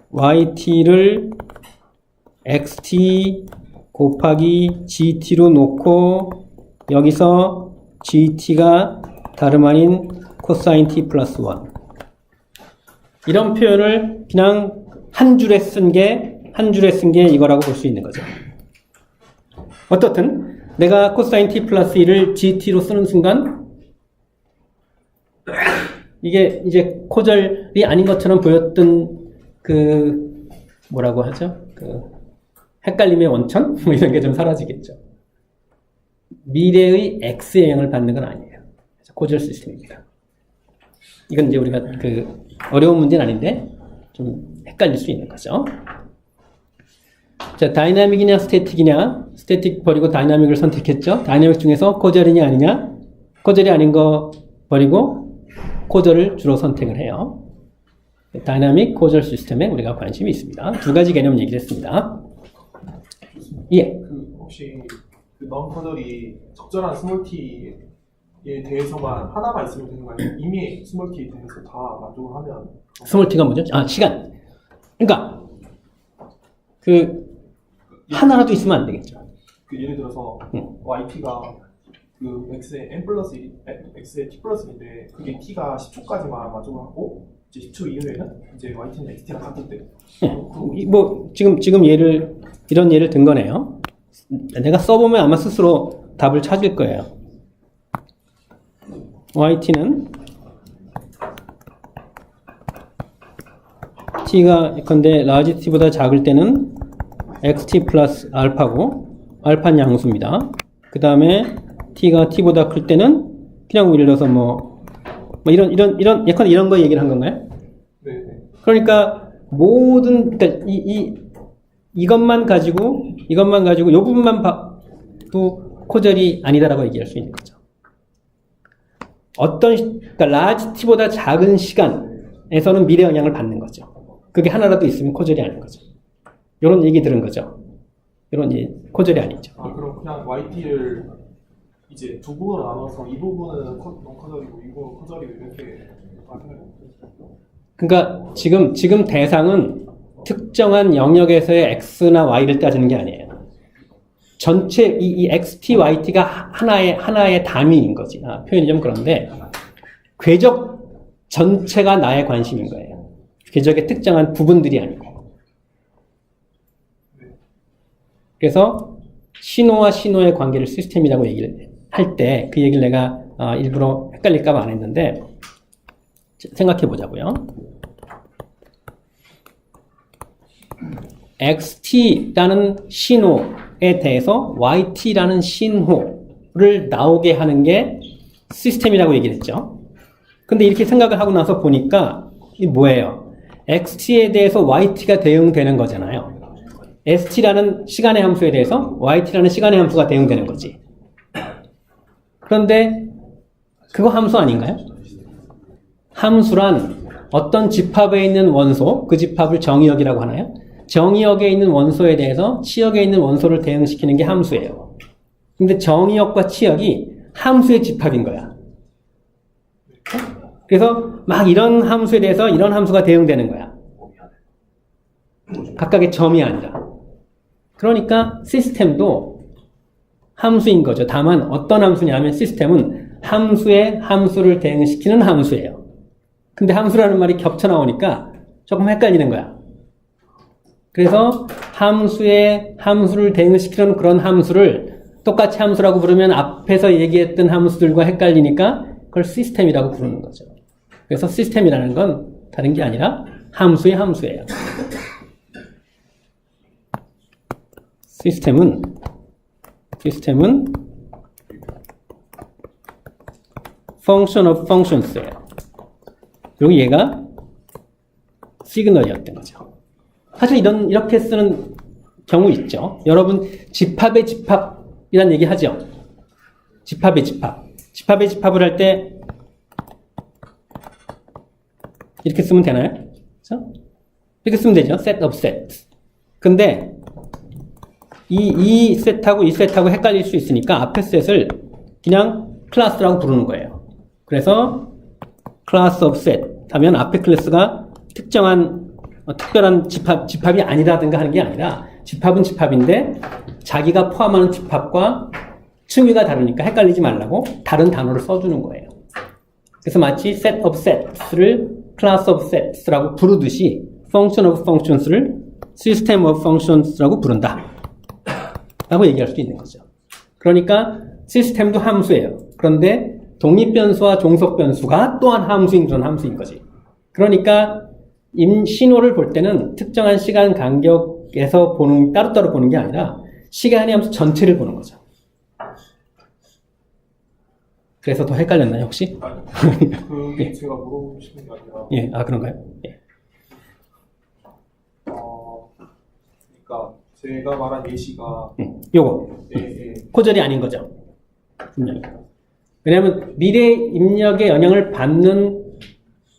S1: yt를 xt 곱하기 gt로 놓고 여기서 gt가 다름 아닌 코사인 t 플러스 1. 이런 표현을 그냥 한 줄에 쓴 게 이거라고 볼 수 있는 거죠. 어떻든 내가 코사인 t 플러스 1을 gt로 쓰는 순간 이게 이제 코절이 아닌 것처럼 보였던 그 뭐라고 하죠? 그 헷갈림의 원천? 뭐 이런 게 좀 사라지겠죠. 미래의 X의 영향을 받는 건 아니에요. 코절 시스템입니다. 이건 이제 우리가 그 어려운 문제는 아닌데 좀 헷갈릴 수 있는 거죠. 자, 다이나믹이냐 스태틱이냐, 스태틱 버리고 다이나믹을 선택했죠. 다이나믹 중에서 코절이냐 아니냐, 코절이 아닌 거 버리고 코절을 주로 선택을 해요. 다이나믹 코절 시스템에 우리가 관심이 있습니다. 두 가지 개념 얘기를 했습니다. 예.
S4: 그 혹시 그 non-co절이 적절한 스몰 t에 대해서만 하나만 있으면 되는 거 아니에요? 이미 스몰 t에 대해서 다 만족을 하면
S1: 스몰 t가 뭐죠? 아, 시간. 그러니까 그 하나라도 있으면 안 되겠죠.
S4: 그 예를 들어서 yt가 그 x의 n 플러스 1, x의 t 플러스 1인데 그게 t가 10초까지만 만족을 하고 이제 10초 이후에는 이제 yt는 xt랑 같을 때.
S1: 뭐 지금 이런 예를 든 거네요. 내가 써보면 아마 스스로 답을 찾을 거예요. yt는 t가 예컨대 라지 t보다 작을 때는 xt 플러스 알파고, 알파는 양수입니다. 그 다음에 t가 t보다 클 때는 그냥 예를 들어서 뭐 이런 예컨대 이런 거 얘기를 한 건가요?
S4: 네.
S1: 그러니까 모든 그러니까 이것만 가지고 이 부분만 봐도 코절이 아니다라고 얘기할 수 있는 거죠. 그러니까 라지 t보다 작은 시간에서는 미래 영향을 받는 거죠. 그게 하나라도 있으면 코절이 아닌 거죠. 이런 얘기 들은 거죠. 이런 코절이 아니죠.
S4: 아, 그럼 그냥 yt를 이제 두 부분으로 나눠서 이 부분은 non-co절이고 이 부분은 co절이고 이렇게 하면.
S1: 그러니까 지금 대상은 특정한 영역에서의 x나 y를 따지는 게 아니에요. 전체 이 xt, yt가 하나의 단위인 거지. 표현이 좀 그런데 궤적 전체가 나의 관심인 거예요. 궤적의 특정한 부분들이 아니고. 그래서 신호와 신호의 관계를 시스템이라고 얘기를 할 때 그 얘기를 내가 일부러 헷갈릴까 봐 안 했는데 생각해 보자고요. xt라는 신호에 대해서 yt라는 신호를 나오게 하는 게 시스템이라고 얘기를 했죠. 근데 이렇게 생각을 하고 나서 보니까 이게 뭐예요? xt에 대해서 yt가 대응되는 거잖아요. st라는 시간의 함수에 대해서 yt라는 시간의 함수가 대응되는 거지. 그런데 그거 함수 아닌가요? 함수란 어떤 집합에 있는 원소, 그 집합을 정의역이라고 하나요? 정의역에 있는 원소에 대해서 치역에 있는 원소를 대응시키는 게 함수예요. 근데 정의역과 치역이 함수의 집합인 거야. 그래서 막 이런 함수에 대해서 이런 함수가 대응되는 거야. 각각의 점이 아니라. 그러니까 시스템도 함수인 거죠. 다만 어떤 함수냐면 시스템은 함수의 함수를 대응시키는 함수예요. 근데 함수라는 말이 겹쳐 나오니까 조금 헷갈리는 거야. 그래서 함수를 대응시키는 그런 함수를 똑같이 함수라고 부르면 앞에서 얘기했던 함수들과 헷갈리니까 그걸 시스템이라고 부르는 거죠. 그래서 시스템이라는 건 다른 게 아니라 함수의 함수예요. 시스템은 function of functions예요. 여기 얘가 시그널이었던 거죠. 사실 이렇게 쓰는 경우 있죠. 여러분 집합의 집합이란 얘기 하죠. 집합의 집합을 할 때 이렇게 쓰면 되나요? 그렇죠? 이렇게 쓰면 되죠. set of sets. 근데 이 셋하고 이 셋하고 헷갈릴 수 있으니까 앞에 셋을 그냥 클래스라고 부르는 거예요. 그래서 class of set 하면 앞에 클래스가 특별한 집합이 아니라든가 하는 게 아니라 집합은 집합인데 자기가 포함하는 집합과 층위가 다르니까 헷갈리지 말라고 다른 단어를 써주는 거예요. 그래서 마치 set of sets를 class of sets라고 부르듯이 function of functions를 system of functions라고 부른다 라고 얘기할 수 있는 거죠. 그러니까 시스템도 함수예요. 그런데 독립변수와 종속변수가 또한 함수인 그런 함수인 거지. 그러니까 신호를 볼 때는 특정한 시간 간격에서 따로따로 보는 게 아니라 시간의 함수 전체를 보는 거죠. 그래서 더 헷갈렸나요, 혹시?
S4: 그게
S1: 예.
S4: 제가 물어보고 싶은 게 아니라
S1: 예, 그런가요? 예.
S4: 그러니까 제가 말한 예시가
S1: 요거.
S4: 예.
S1: 코절이 아닌 거죠. 분명히. 왜냐하면 미래 입력에 영향을 받는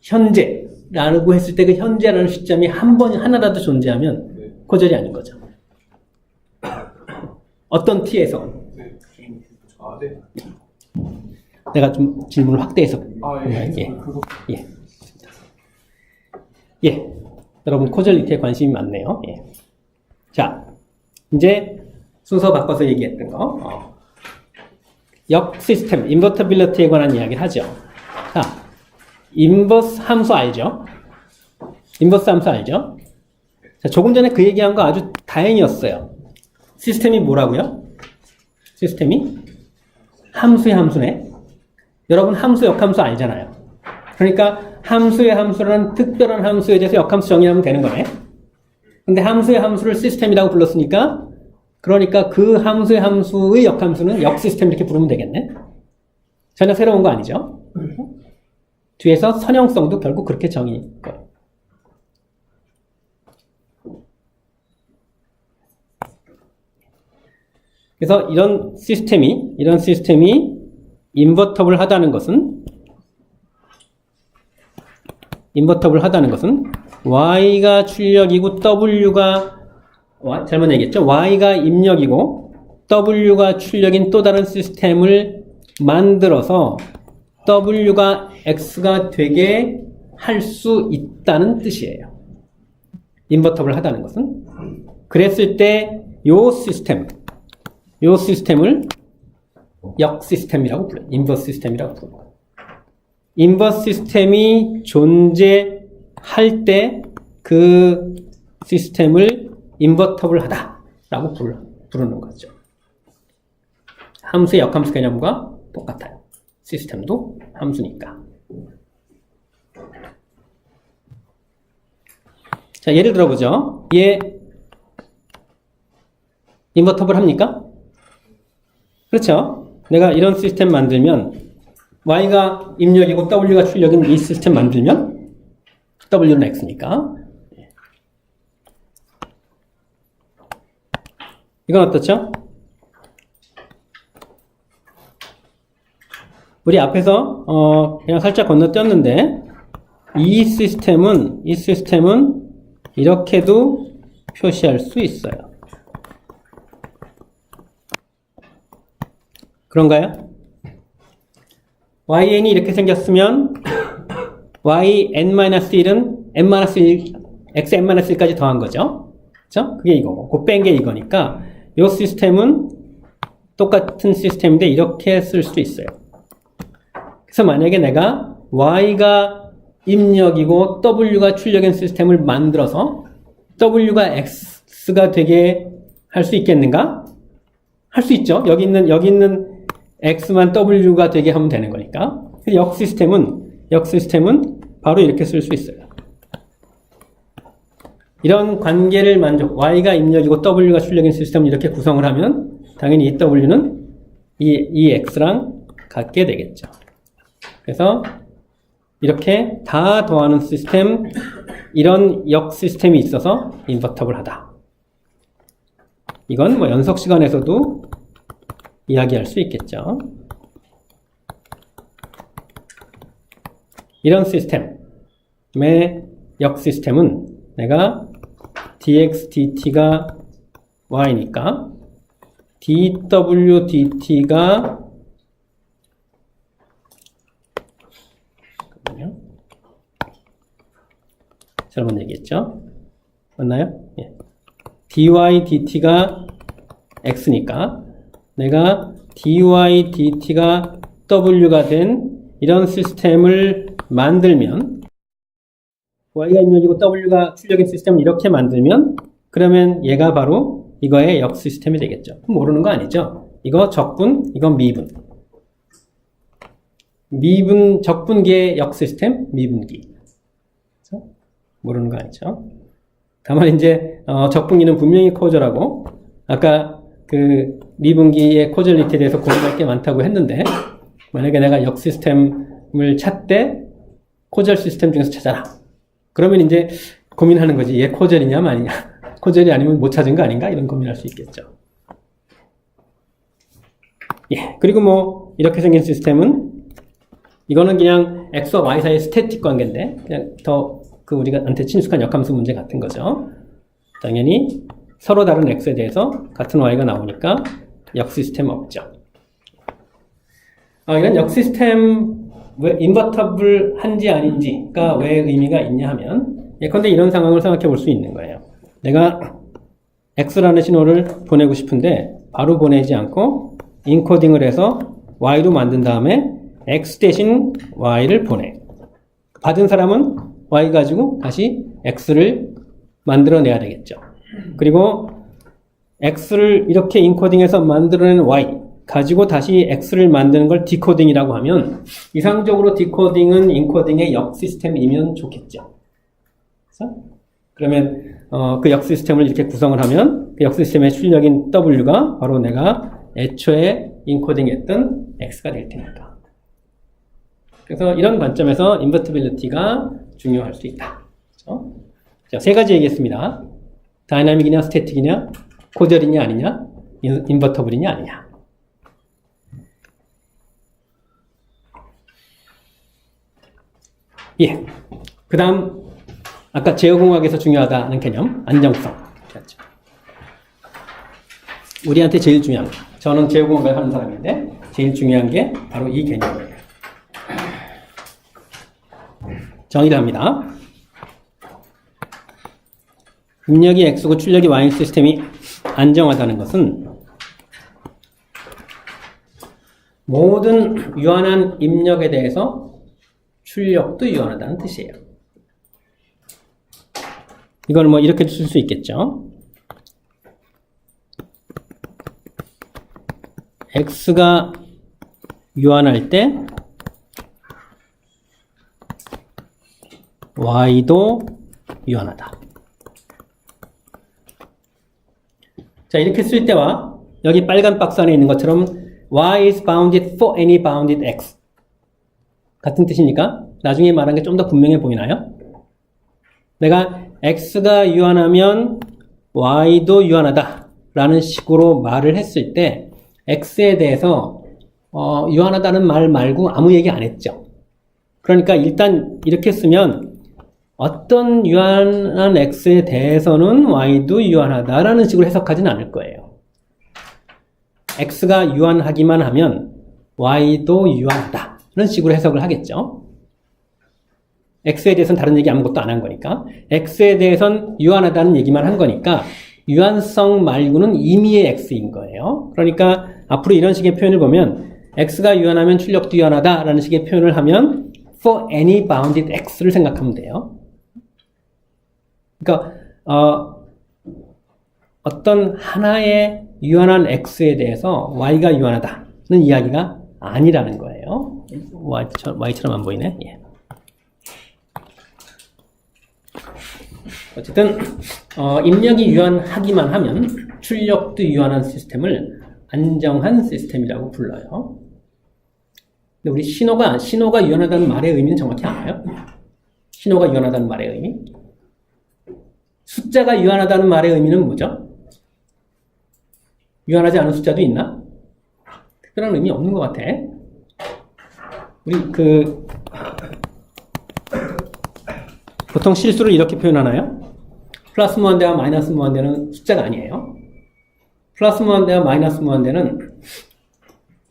S1: 현재라고 했을 때 그 현재라는 시점이 하나라도 존재하면 코절이 아닌 거죠. 어떤 t에서.
S4: 네. 네.
S1: 내가 좀 질문을 확대해서.
S4: 예.
S1: 예. 여러분 코절리티에 관심이 많네요. 예. 자, 이제 순서 바꿔서 얘기했던 거. 역 시스템, 인버터빌리티에 관한 이야기를 하죠. 자, 인버스 함수 알죠? 인버스 함수 알죠? 자, 조금 전에 그 얘기한 거 아주 다행이었어요. 시스템이 뭐라고요? 시스템이 함수의 함수네. 여러분 함수, 역함수 알잖아요. 그러니까 함수의 함수라는 특별한 함수에 대해서 역함수 정의하면 되는 거네. 근데 함수의 함수를 시스템이라고 불렀으니까 그러니까 그 함수의 함수의 역함수는 역시스템 이렇게 부르면 되겠네. 전혀 새로운 거 아니죠? 뒤에서 선형성도 결국 그렇게 정의. 그래서 이런 시스템이 인버터블 하다는 것은 Y가 출력이고 W가 잘못 얘기했죠. Y가 입력이고 W가 출력인 또 다른 시스템을 만들어서 W가 X가 되게 할 수 있다는 뜻이에요. 인버터블 하다는 것은. 그랬을 때 요 시스템을 역 시스템이라고 불러요. 인버스 시스템이라고 불러요. 인버스 시스템이 존재할 때 그 시스템을 인버터블 하다라고 부르는 거죠. 함수의 역함수 개념과 똑같아요. 시스템도 함수니까. 자, 예를 들어보죠. 얘 인버터블 합니까? 그렇죠? 내가 이런 시스템 만들면 Y가 입력이고 W가 출력인 이 시스템 만들면 W는 X니까. 이건 어떻죠? 우리 앞에서 그냥 살짝 건너뛰었는데 이 시스템은 이렇게도 표시할 수 있어요. 그런가요?yn이 이렇게 생겼으면 yn-1은 n-1, xn-1까지 더한 거죠. 그렇죠? 그게 이거고. 그 뺀 게 이거니까 이 시스템은 똑같은 시스템인데 이렇게 쓸 수 있어요. 그래서 만약에 내가 y가 입력이고 W가 출력인 시스템을 만들어서 W가 X가 되게 할 수 있겠는가? 할 수 있죠. 여기 있는 X만 W가 되게 하면 되는 거니까. 역 시스템은 바로 이렇게 쓸 수 있어요. 이런 관계를 Y가 입력이고 W가 출력인 시스템을 이렇게 구성을 하면 당연히 이 W는 이 X랑 같게 되겠죠. 그래서 이렇게 다 더하는 시스템, 이런 역 시스템이 있어서 인버터블하다. 이건 뭐 연속 시간에서도 이야기할 수 있겠죠. 이런 시스템의 역 시스템은 내가 dx dt가 y니까 dw dt가 잘못 얘기했죠? 맞나요? 예. dy dt가 x니까 내가 dy dt가 w가 된 이런 시스템을 만들면 y가 입력이고 w가 출력인 시스템을 이렇게 만들면 그러면 얘가 바로 이거의 역 시스템이 되겠죠. 모르는 거 아니죠? 이거 적분, 이건 미분. 적분기의 역 시스템, 미분기. 그렇죠? 모르는 거 아니죠? 다만 이제 적분기는 분명히 코저라고 아까 그 미분기의 코저리티에 대해서 고민할 게 많다고 했는데 만약에 내가 역 시스템을 찾되 코저 시스템 중에서 찾아라. 그러면 이제 고민하는 거지. 얘 코저리냐 아니냐. 코저리 아니면 못 찾은 거 아닌가? 이런 고민할 수 있겠죠. 예. 그리고 뭐 이렇게 생긴 시스템은 이거는 그냥 X와 Y 사이의 스태틱 관계인데 그냥 더 그 우리가한테 친숙한 역함수 문제 같은 거죠. 당연히 서로 다른 X에 대해서 같은 Y가 나오니까 역 시스템 없죠. 이런 역 시스템 왜 인버터블한지 아닌지가 왜 의미가 있냐 하면 예컨대 이런 상황을 생각해 볼 수 있는 거예요. 내가 X라는 신호를 보내고 싶은데 바로 보내지 않고 인코딩을 해서 Y로 만든 다음에 X 대신 Y를 보내. 받은 사람은 Y 가지고 다시 X를 만들어내야 되겠죠. 그리고 X를 이렇게 인코딩해서 만들어낸 Y 가지고 다시 X를 만드는 걸 디코딩이라고 하면 이상적으로 디코딩은 인코딩의 역 시스템이면 좋겠죠. 그래서 그러면 그 역 시스템을 이렇게 구성을 하면 그 역 시스템의 출력인 W가 바로 내가 애초에 인코딩했던 X가 될 테니까. 그래서 이런 관점에서 인버티빌리티가 중요할 수 있다. 그렇죠? 자, 세 가지 얘기했습니다. 다이나믹이냐 스태틱이냐 코저리냐 아니냐 인버터블이냐 아니냐. 예. 그 다음 아까 제어공학에서 중요하다는 개념 안정성. 그렇죠. 우리한테 제일 중요한 거. 저는 제어공학을 하는 사람인데 제일 중요한 게 바로 이 개념이에요. 정의를 합니다. 입력이 X고 출력이 Y인 시스템이 안정하다는 것은 모든 유한한 입력에 대해서 출력도 유한하다는 뜻이에요. 이걸 뭐 이렇게 쓸 수 있겠죠. X가 유한할 때 Y도 유한하다. 자, 이렇게 쓸 때와 여기 빨간 박스 안에 있는 것처럼 Y is bounded for any bounded X 같은 뜻입니까? 나중에 말한 게 좀 더 분명해 보이나요? 내가 X가 유한하면 Y도 유한하다 라는 식으로 말을 했을 때 X에 대해서 유한하다는 말 말고 아무 얘기 안 했죠. 그러니까 일단 이렇게 쓰면 어떤 유한한 X에 대해서는 Y도 유한하다라는 식으로 해석하지는 않을 거예요. X가 유한하기만 하면 Y도 유한하다라는 식으로 해석을 하겠죠. X에 대해서는 다른 얘기 아무것도 안 한 거니까. X에 대해서는 유한하다는 얘기만 한 거니까 유한성 말고는 임의의 X인 거예요. 그러니까 앞으로 이런 식의 표현을 보면 X가 유한하면 출력도 유한하다라는 식의 표현을 하면 for any bounded x를 생각하면 돼요. 그러니까 어떤 하나의 유한한 x에 대해서 y가 유한하다는 이야기가 아니라는 거예요. y처럼 안 보이네. 예. 어쨌든 입력이 유한하기만 하면 출력도 유한한 시스템을 안정한 시스템이라고 불러요. 근데 우리 신호가 유한하다는 말의 의미는 정확히 알아요? 신호가 유한하다는 말의 의미? 숫자가 유한하다는 말의 의미는 뭐죠? 유한하지 않은 숫자도 있나? 특별한 의미 없는 것 같아. 우리 보통 실수를 이렇게 표현하나요? 플러스 무한대와 마이너스 무한대는 숫자가 아니에요. 플러스 무한대와 마이너스 무한대는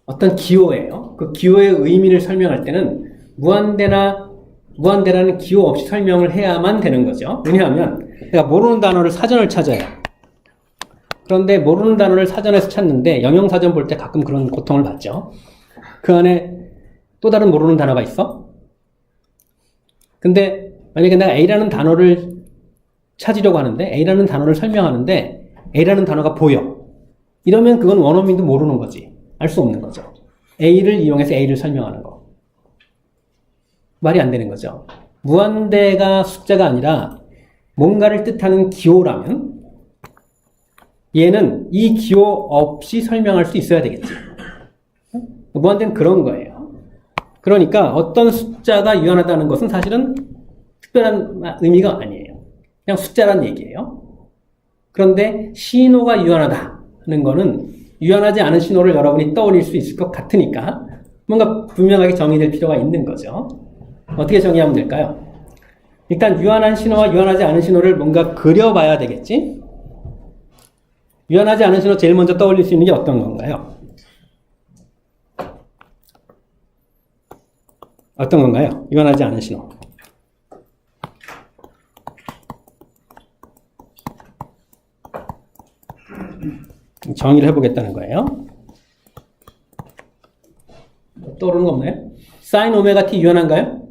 S1: 어떤 기호예요. 그 기호의 의미를 설명할 때는 무한대라는 기호 없이 설명을 해야만 되는 거죠. 왜냐하면 내가 모르는 단어를 사전을 찾아요. 그런데 모르는 단어를 사전에서 찾는데 영영사전 볼 때 가끔 그런 고통을 받죠. 그 안에 또 다른 모르는 단어가 있어? 근데 만약에 내가 A라는 단어를 찾으려고 하는데 A라는 단어를 설명하는데 A라는 단어가 보여. 이러면 그건 원어민도 모르는 거지. 알 수 없는 거죠. A를 이용해서 A를 설명하는 거. 말이 안 되는 거죠. 무한대가 숫자가 아니라 뭔가를 뜻하는 기호라면 얘는 이 기호 없이 설명할 수 있어야 되겠지. 무한대는 그런 거예요. 그러니까 어떤 숫자가 유한하다는 것은 사실은 특별한 의미가 아니에요. 그냥 숫자란 얘기예요. 그런데 신호가 유한하다는 거는 유한하지 않은 신호를 여러분이 떠올릴 수 있을 것 같으니까 뭔가 분명하게 정의될 필요가 있는 거죠. 어떻게 정의하면 될까요? 일단 유한한 신호와 유한하지 않은 신호를 뭔가 그려봐야 되겠지? 유한하지 않은 신호 제일 먼저 떠올릴 수 있는 게 어떤 건가요? 어떤 건가요? 유한하지 않은 신호. 정의를 해보겠다는 거예요. 떠오르는 거 없나요? 사인 오메가 t 유한한가요?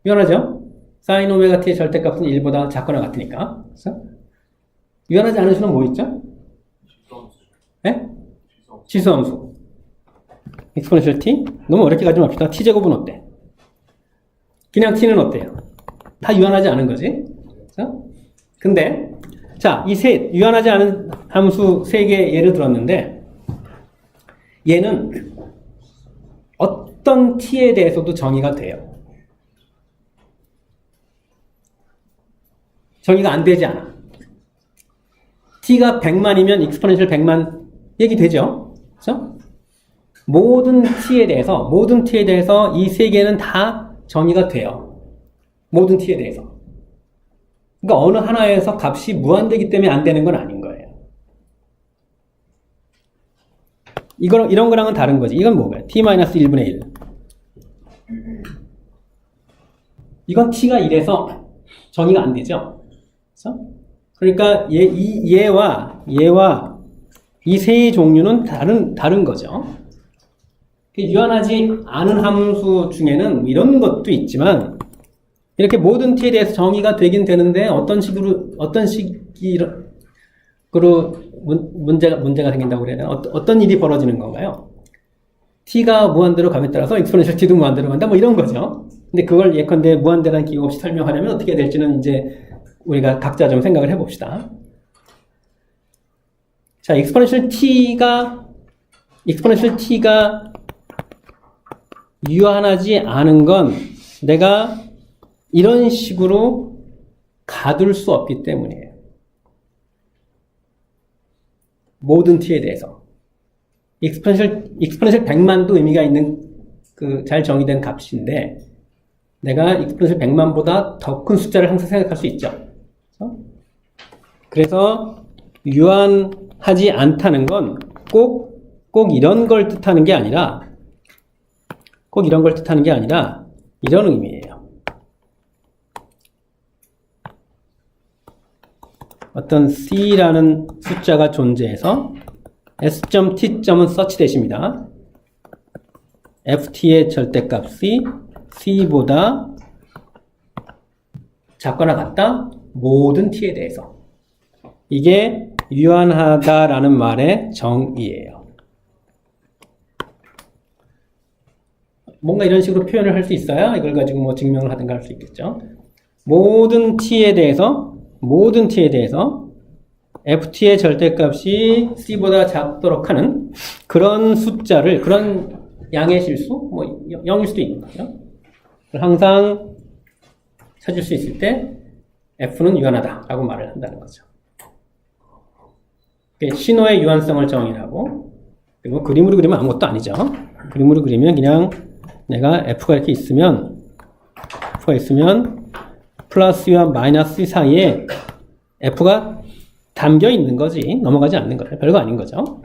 S1: 유한하죠? 사인 오메가 t의 절대값은 1보다 작거나 같으니까. 그래서 유한하지 않은 수는 뭐 있죠? 네? 지수함수. exponential t? 너무 어렵게 가지 맙시다. t제곱은 어때? 그냥 t는 어때요? 다 유한하지 않은 거지. 그래서 근데 자, 이 유한하지 않은 함수 3개 예를 들었는데 얘는 어떤 t에 대해서도 정의가 돼요. 정의가 안 되지 않아. t가 100만이면 exponential 100만 얘기되죠? 그렇죠? 모든 t에 대해서 이 3개는 다 정의가 돼요. 모든 t에 대해서. 그러니까 어느 하나에서 값이 무한되기 때문에 안 되는 건 아닌 거예요. 이런 거랑은 다른 거지. 이건 뭐예요? t-1분의 1. 이건 t가 1에서 정의가 안 되죠. 그렇죠? 그러니까 얘와 이 세 종류는 다른 거죠. 유한하지 않은 함수 중에는 이런 것도 있지만 이렇게 모든 t에 대해서 정의가 되긴 되는데 어떤 식으로 문제가 생긴다고 그래야 되나? 어떤 일이 벌어지는 건가요? t가 무한대로 감에 따라서 exponential t도 무한대로 간다 뭐 이런 거죠. 근데 그걸 예컨대 무한대라는 기호 없이 설명하려면 어떻게 될지는 이제 우리가 각자 좀 생각을 해봅시다. 자, exponential t가 유한하지 않은 건 내가 이런 식으로 가둘 수 없기 때문이에요. 모든 t에 대해서. exponential 100만도 의미가 있는 잘 정의된 값인데 내가 exponential 100만보다 더 큰 숫자를 항상 생각할 수 있죠. 그래서 유한하지 않다는 건 꼭 이런 걸 뜻하는 게 아니라 이런 의미예요. 어떤 c라는 숫자가 존재해서 s.t점은 such that입니다. ft의 절대값이 c보다 작거나 같다? 모든 t에 대해서. 이게 유한하다라는 말의 정의예요. 뭔가 이런 식으로 표현을 할 수 있어야 이걸 가지고 뭐 증명을 하든가 할 수 있겠죠. 모든 t에 대해서 ft의 절대값이 c보다 작도록 하는 그런 숫자를, 그런 양의 실수, 뭐 0일 수도 있는 거죠. 항상 찾을 수 있을 때 f는 유한하다라고 말을 한다는 거죠. 신호의 유한성을 정의하고, 그리고 그림으로 그리면 아무것도 아니죠. 그림으로 그리면 그냥 내가 f가 이렇게 있으면 플러스와 마이너스 사이에 f가 담겨 있는 거지 넘어가지 않는 거죠. 별거 아닌 거죠.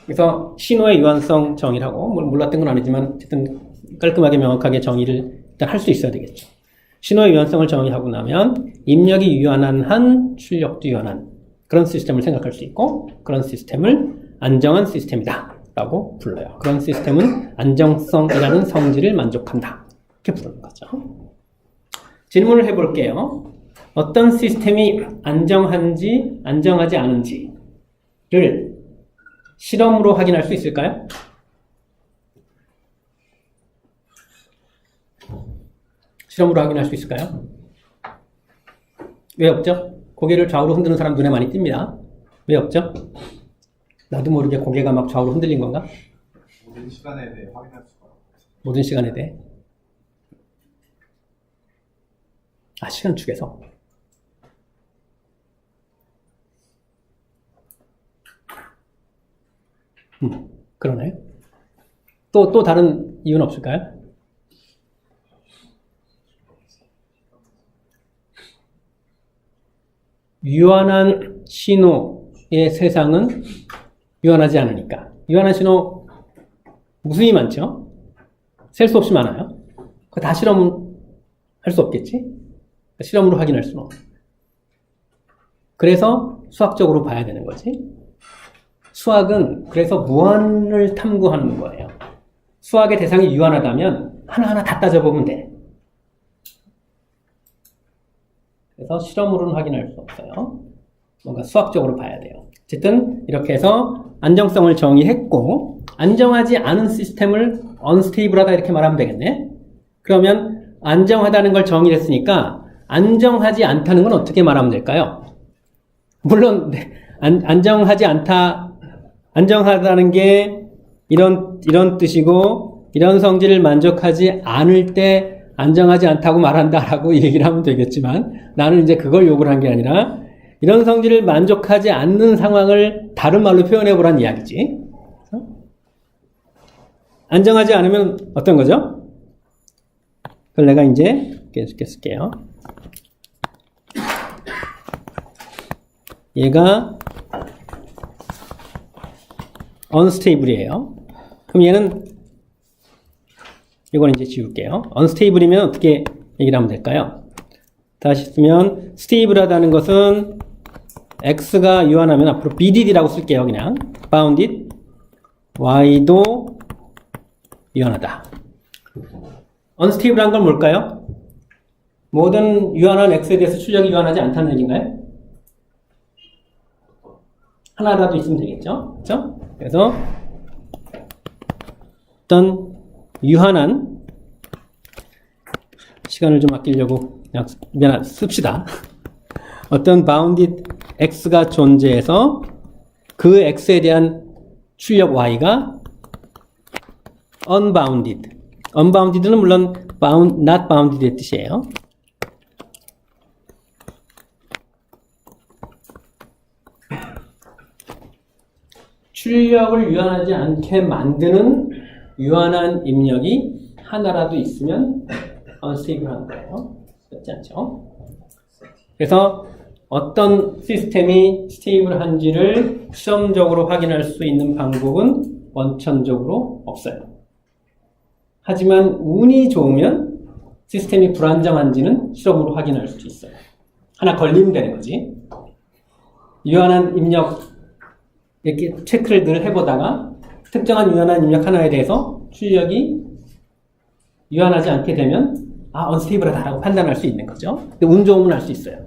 S1: 그래서 신호의 유한성 정의라고, 몰랐던 건 아니지만 어쨌든 깔끔하게 명확하게 정의를 일단 할 수 있어야 되겠죠. 신호의 유한성을 정의하고 나면 입력이 유한한 한, 출력도 유한한 그런 시스템을 생각할 수 있고, 그런 시스템을 안정한 시스템이다 라고 불러요. 그런 시스템은 안정성이라는 성질을 만족한다 이렇게 부르는 거죠. 질문을 해볼게요. 어떤 시스템이 안정한지 안정하지 않은지를 실험으로 확인할 수 있을까요? 실험으로 확인할 수 있을까요? 왜 없죠? 고개를 좌우로 흔드는 사람 눈에 많이 띕니다. 왜 없죠? 나도 모르게 고개가 막 좌우로 흔들린 건가?
S6: 모든 시간에 대해 확인할 수가 없어요.
S1: 모든 시간에 대해. 시간 축에서. 그러네. 또 다른 이유는 없을까요? 유한한 신호의 세상은 유한하지 않으니까. 유한한 신호 무수히 많죠? 셀 수 없이 많아요. 그거 다 실험은 할 수 없겠지? 실험으로 확인할 수는 없어. 그래서 수학적으로 봐야 되는 거지. 수학은 그래서 무한을 탐구하는 거예요. 수학의 대상이 유한하다면 하나하나 다 따져보면 돼. 그래서 실험으로는 확인할 수 없어요. 뭔가 수학적으로 봐야 돼요. 어쨌든 이렇게 해서 안정성을 정의했고, 안정하지 않은 시스템을 unstable하다 이렇게 말하면 되겠네. 그러면 안정하다는 걸 정의했으니까 안정하지 않다는 건 어떻게 말하면 될까요? 물론 안정하지 않다, 안정하다는 게 이런 뜻이고, 이런 성질을 만족하지 않을 때 안정하지 않다고 말한다라고 얘기를 하면 되겠지만, 나는 이제 그걸 요구를 한 게 아니라 이런 성질을 만족하지 않는 상황을 다른 말로 표현해 보란 이야기지. 안정하지 않으면 어떤 거죠? 그걸 내가 이제 계속해 쓸게요. 얘가 unstable이에요. 그럼 얘는 이건 이제 지울게요. unstable이면 어떻게 얘기를 하면 될까요? 다시 쓰면 stable하다는 것은 x가 유한하면 앞으로 BDD라고 쓸게요. 그냥 bounded y도 유한하다. unstable한 건 뭘까요? 모든 유한한 x에 대해서 출력이 유한하지 않다는 얘기인가요? 하나라도 있으면 되겠죠? 그렇죠? 그래서 어떤 유한한, 시간을 좀 아끼려고 그냥 씁시다. 어떤 bounded x가 존재해서 그 x에 대한 출력 y가 unbounded. unbounded는 물론 not bounded의 뜻이에요. 출력을 유한하지 않게 만드는 유한한 입력이 하나라도 있으면 unstable한 거예요. 그렇지 않죠? 그래서 어떤 시스템이 스테이블한지를 실험적으로 확인할 수 있는 방법은 원천적으로 없어요. 하지만 운이 좋으면 시스템이 불안정한지는 실험으로 확인할 수 있어요. 하나 걸리면 되는 거지. 유한한 입력 이렇게 체크를 늘 해보다가 특정한 유한한 입력 하나에 대해서 출력이 유한하지 않게 되면 언스테이블하다라고 판단할 수 있는 거죠. 근데 운 좋으면 할 수 있어요.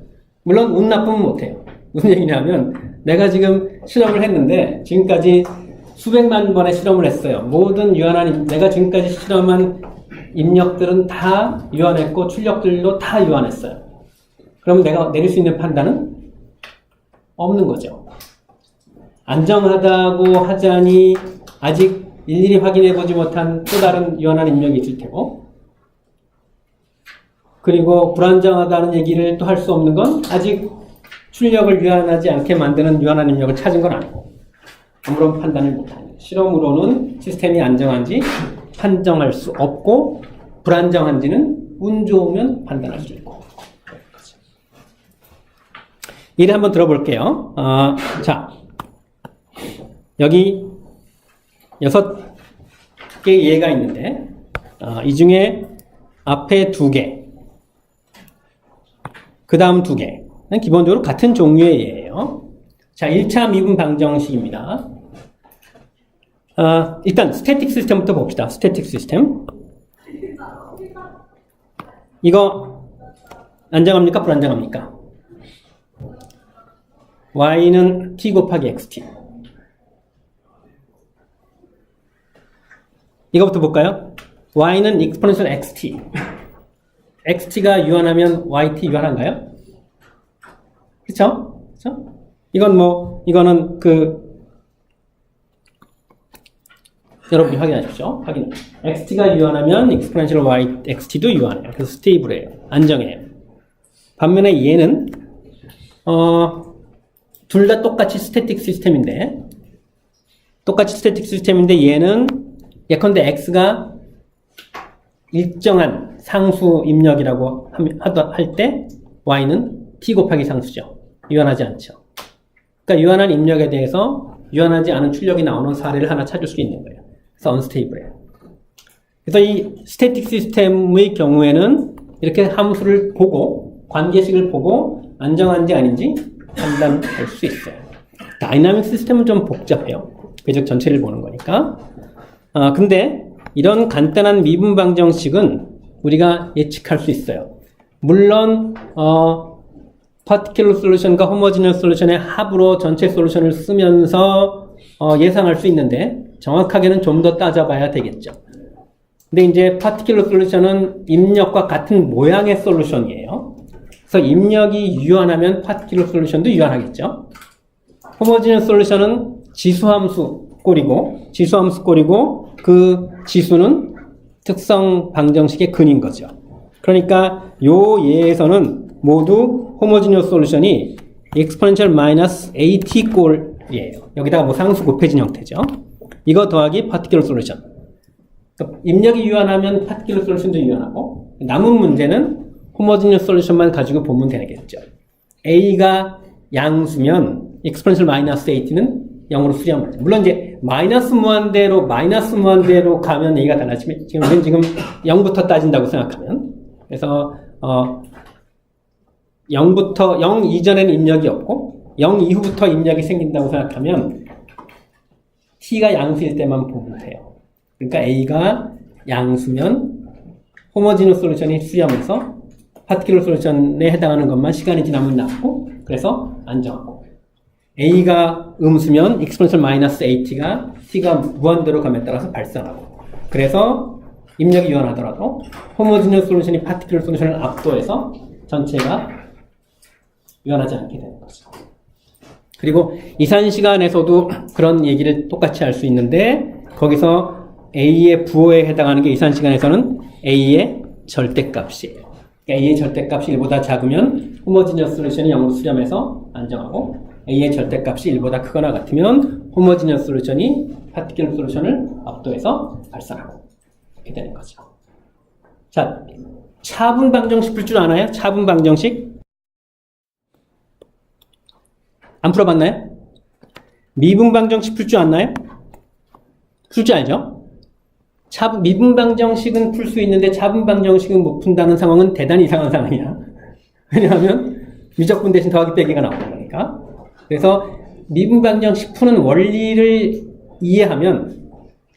S1: 물론 운 나쁘면 못해요. 무슨 얘기냐면 내가 지금 실험을 했는데 지금까지 수백만 번의 실험을 했어요. 모든 내가 지금까지 실험한 입력들은 다 유한했고 출력들도 다 유한했어요. 그러면 내가 내릴 수 있는 판단은 없는 거죠. 안정하다고 하자니 아직 일일이 확인해보지 못한 또 다른 유한한 입력이 있을 테고, 그리고 불안정하다는 얘기를 또 할 수 없는 건 아직 출력을 유한하지 않게 만드는 유한한 입력을 찾은 건 아니고 아무런 판단을 못합니다. 실험으로는 시스템이 안정한지 판정할 수 없고 불안정한지는 운 좋으면 판단할 수 있고. 예를 한번 들어볼게요. 자, 여기 6개의 예가 있는데 이 중에 앞에 2개, 그 다음 2개는 기본적으로 같은 종류의 예예요. 자, 1차 미분 방정식입니다. 일단 스태틱 시스템부터 봅시다. 스태틱 시스템. 이거 안정합니까? 불안정합니까? y는 t 곱하기 xt. 이거부터 볼까요? y는 exponential xt. xt가 유한하면 yt 유한한가요? 그쵸? 그쵸? 이거는 여러분이 확인하십시오. xt가 유한하면 exponential xt도 유한해요. 그래서 스테이블해요. 안정해요. 반면에 얘는 둘 다 똑같이 스태틱 시스템인데 얘는 예컨대 x가 일정한 상수 입력이라고 할 때 y는 t 곱하기 상수죠. 유한하지 않죠. 그러니까 유한한 입력에 대해서 유한하지 않은 출력이 나오는 사례를 하나 찾을 수 있는 거예요. 그래서 unstable해요. 그래서 이 스태틱 시스템의 경우에는 이렇게 함수를 보고 관계식을 보고 안정한지 아닌지 판단할 수 있어요. 다이나믹 시스템은 좀 복잡해요. 궤적 전체를 보는 거니까. 근데 이런 간단한 미분 방정식은 우리가 예측할 수 있어요. 물론 particular solution과 homogeneous solution의 합으로 전체 솔루션을 쓰면서 예상할 수 있는데 정확하게는 좀 더 따져봐야 되겠죠. 근데 이제 particular solution은 입력과 같은 모양의 솔루션이에요. 그래서 입력이 유한하면 particular solution도 유한하겠죠. homogeneous solution은 지수함수 꼴이고 그 지수는 특성 방정식의 근인 거죠. 그러니까 요 예에서는 모두 homogeneous solution이 exponential minus at 꼴이에요. 여기다가 뭐 상수 곱해진 형태죠. 이거 더하기 particular solution. 그러니까 입력이 유한하면 particular solution도 유한하고 남은 문제는 homogeneous solution만 가지고 보면 되겠죠. a가 양수면 exponential minus at는 0으로 수렴하죠. 물론 이제 마이너스 무한대로 가면 얘기가 달라지면 지금 0부터 따진다고 생각하면 그래서 0 이전에는 입력이 없고 0 이후부터 입력이 생긴다고 생각하면 t가 양수일 때만 보면 돼요. 그러니까 a가 양수면 homogeneous 솔루션이 수렴해서 particular 솔루션에 해당하는 것만 시간이 지나면 나오고 그래서 안정하고 a가 음수면 exponential minus at가 t가 무한대로 감에 따라서 발생하고 그래서 입력이 유한하더라도 homogeneous 솔루션이 particular 솔루션을 압도해서 전체가 유한하지 않게 되는 거죠. 그리고 이산 시간에서도 그런 얘기를 똑같이 할 수 있는데 거기서 a의 부호에 해당하는 게 이산 시간에서는 a의 절대값이에요. a의 절대값이 1보다 작으면 homogeneous 솔루션이 0으로 수렴해서 안정하고 a의 절대값이 1보다 크거나 같으면 homogeneous 솔루션이 particular 솔루션을 압도해서 발산하고 이렇게 되는 거죠. 자, 차분 방정식 풀 줄 아나요? 차분 방정식? 안 풀어봤나요? 미분 방정식 풀 줄 아나요? 풀 줄 알죠? 미분 방정식은 풀 수 있는데 차분 방정식은 못 푼다는 상황은 대단히 이상한 상황이야. 왜냐하면 미적분 대신 더하기 빼기가 나오는 거니까. 그래서 미분 방정식 푸는 원리를 이해하면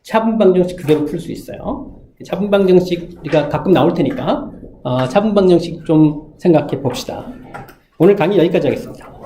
S1: 차분 방정식 그대로 풀 수 있어요. 차분 방정식 우리가 가끔 나올 테니까 차분 방정식 좀 생각해 봅시다. 오늘 강의 여기까지 하겠습니다.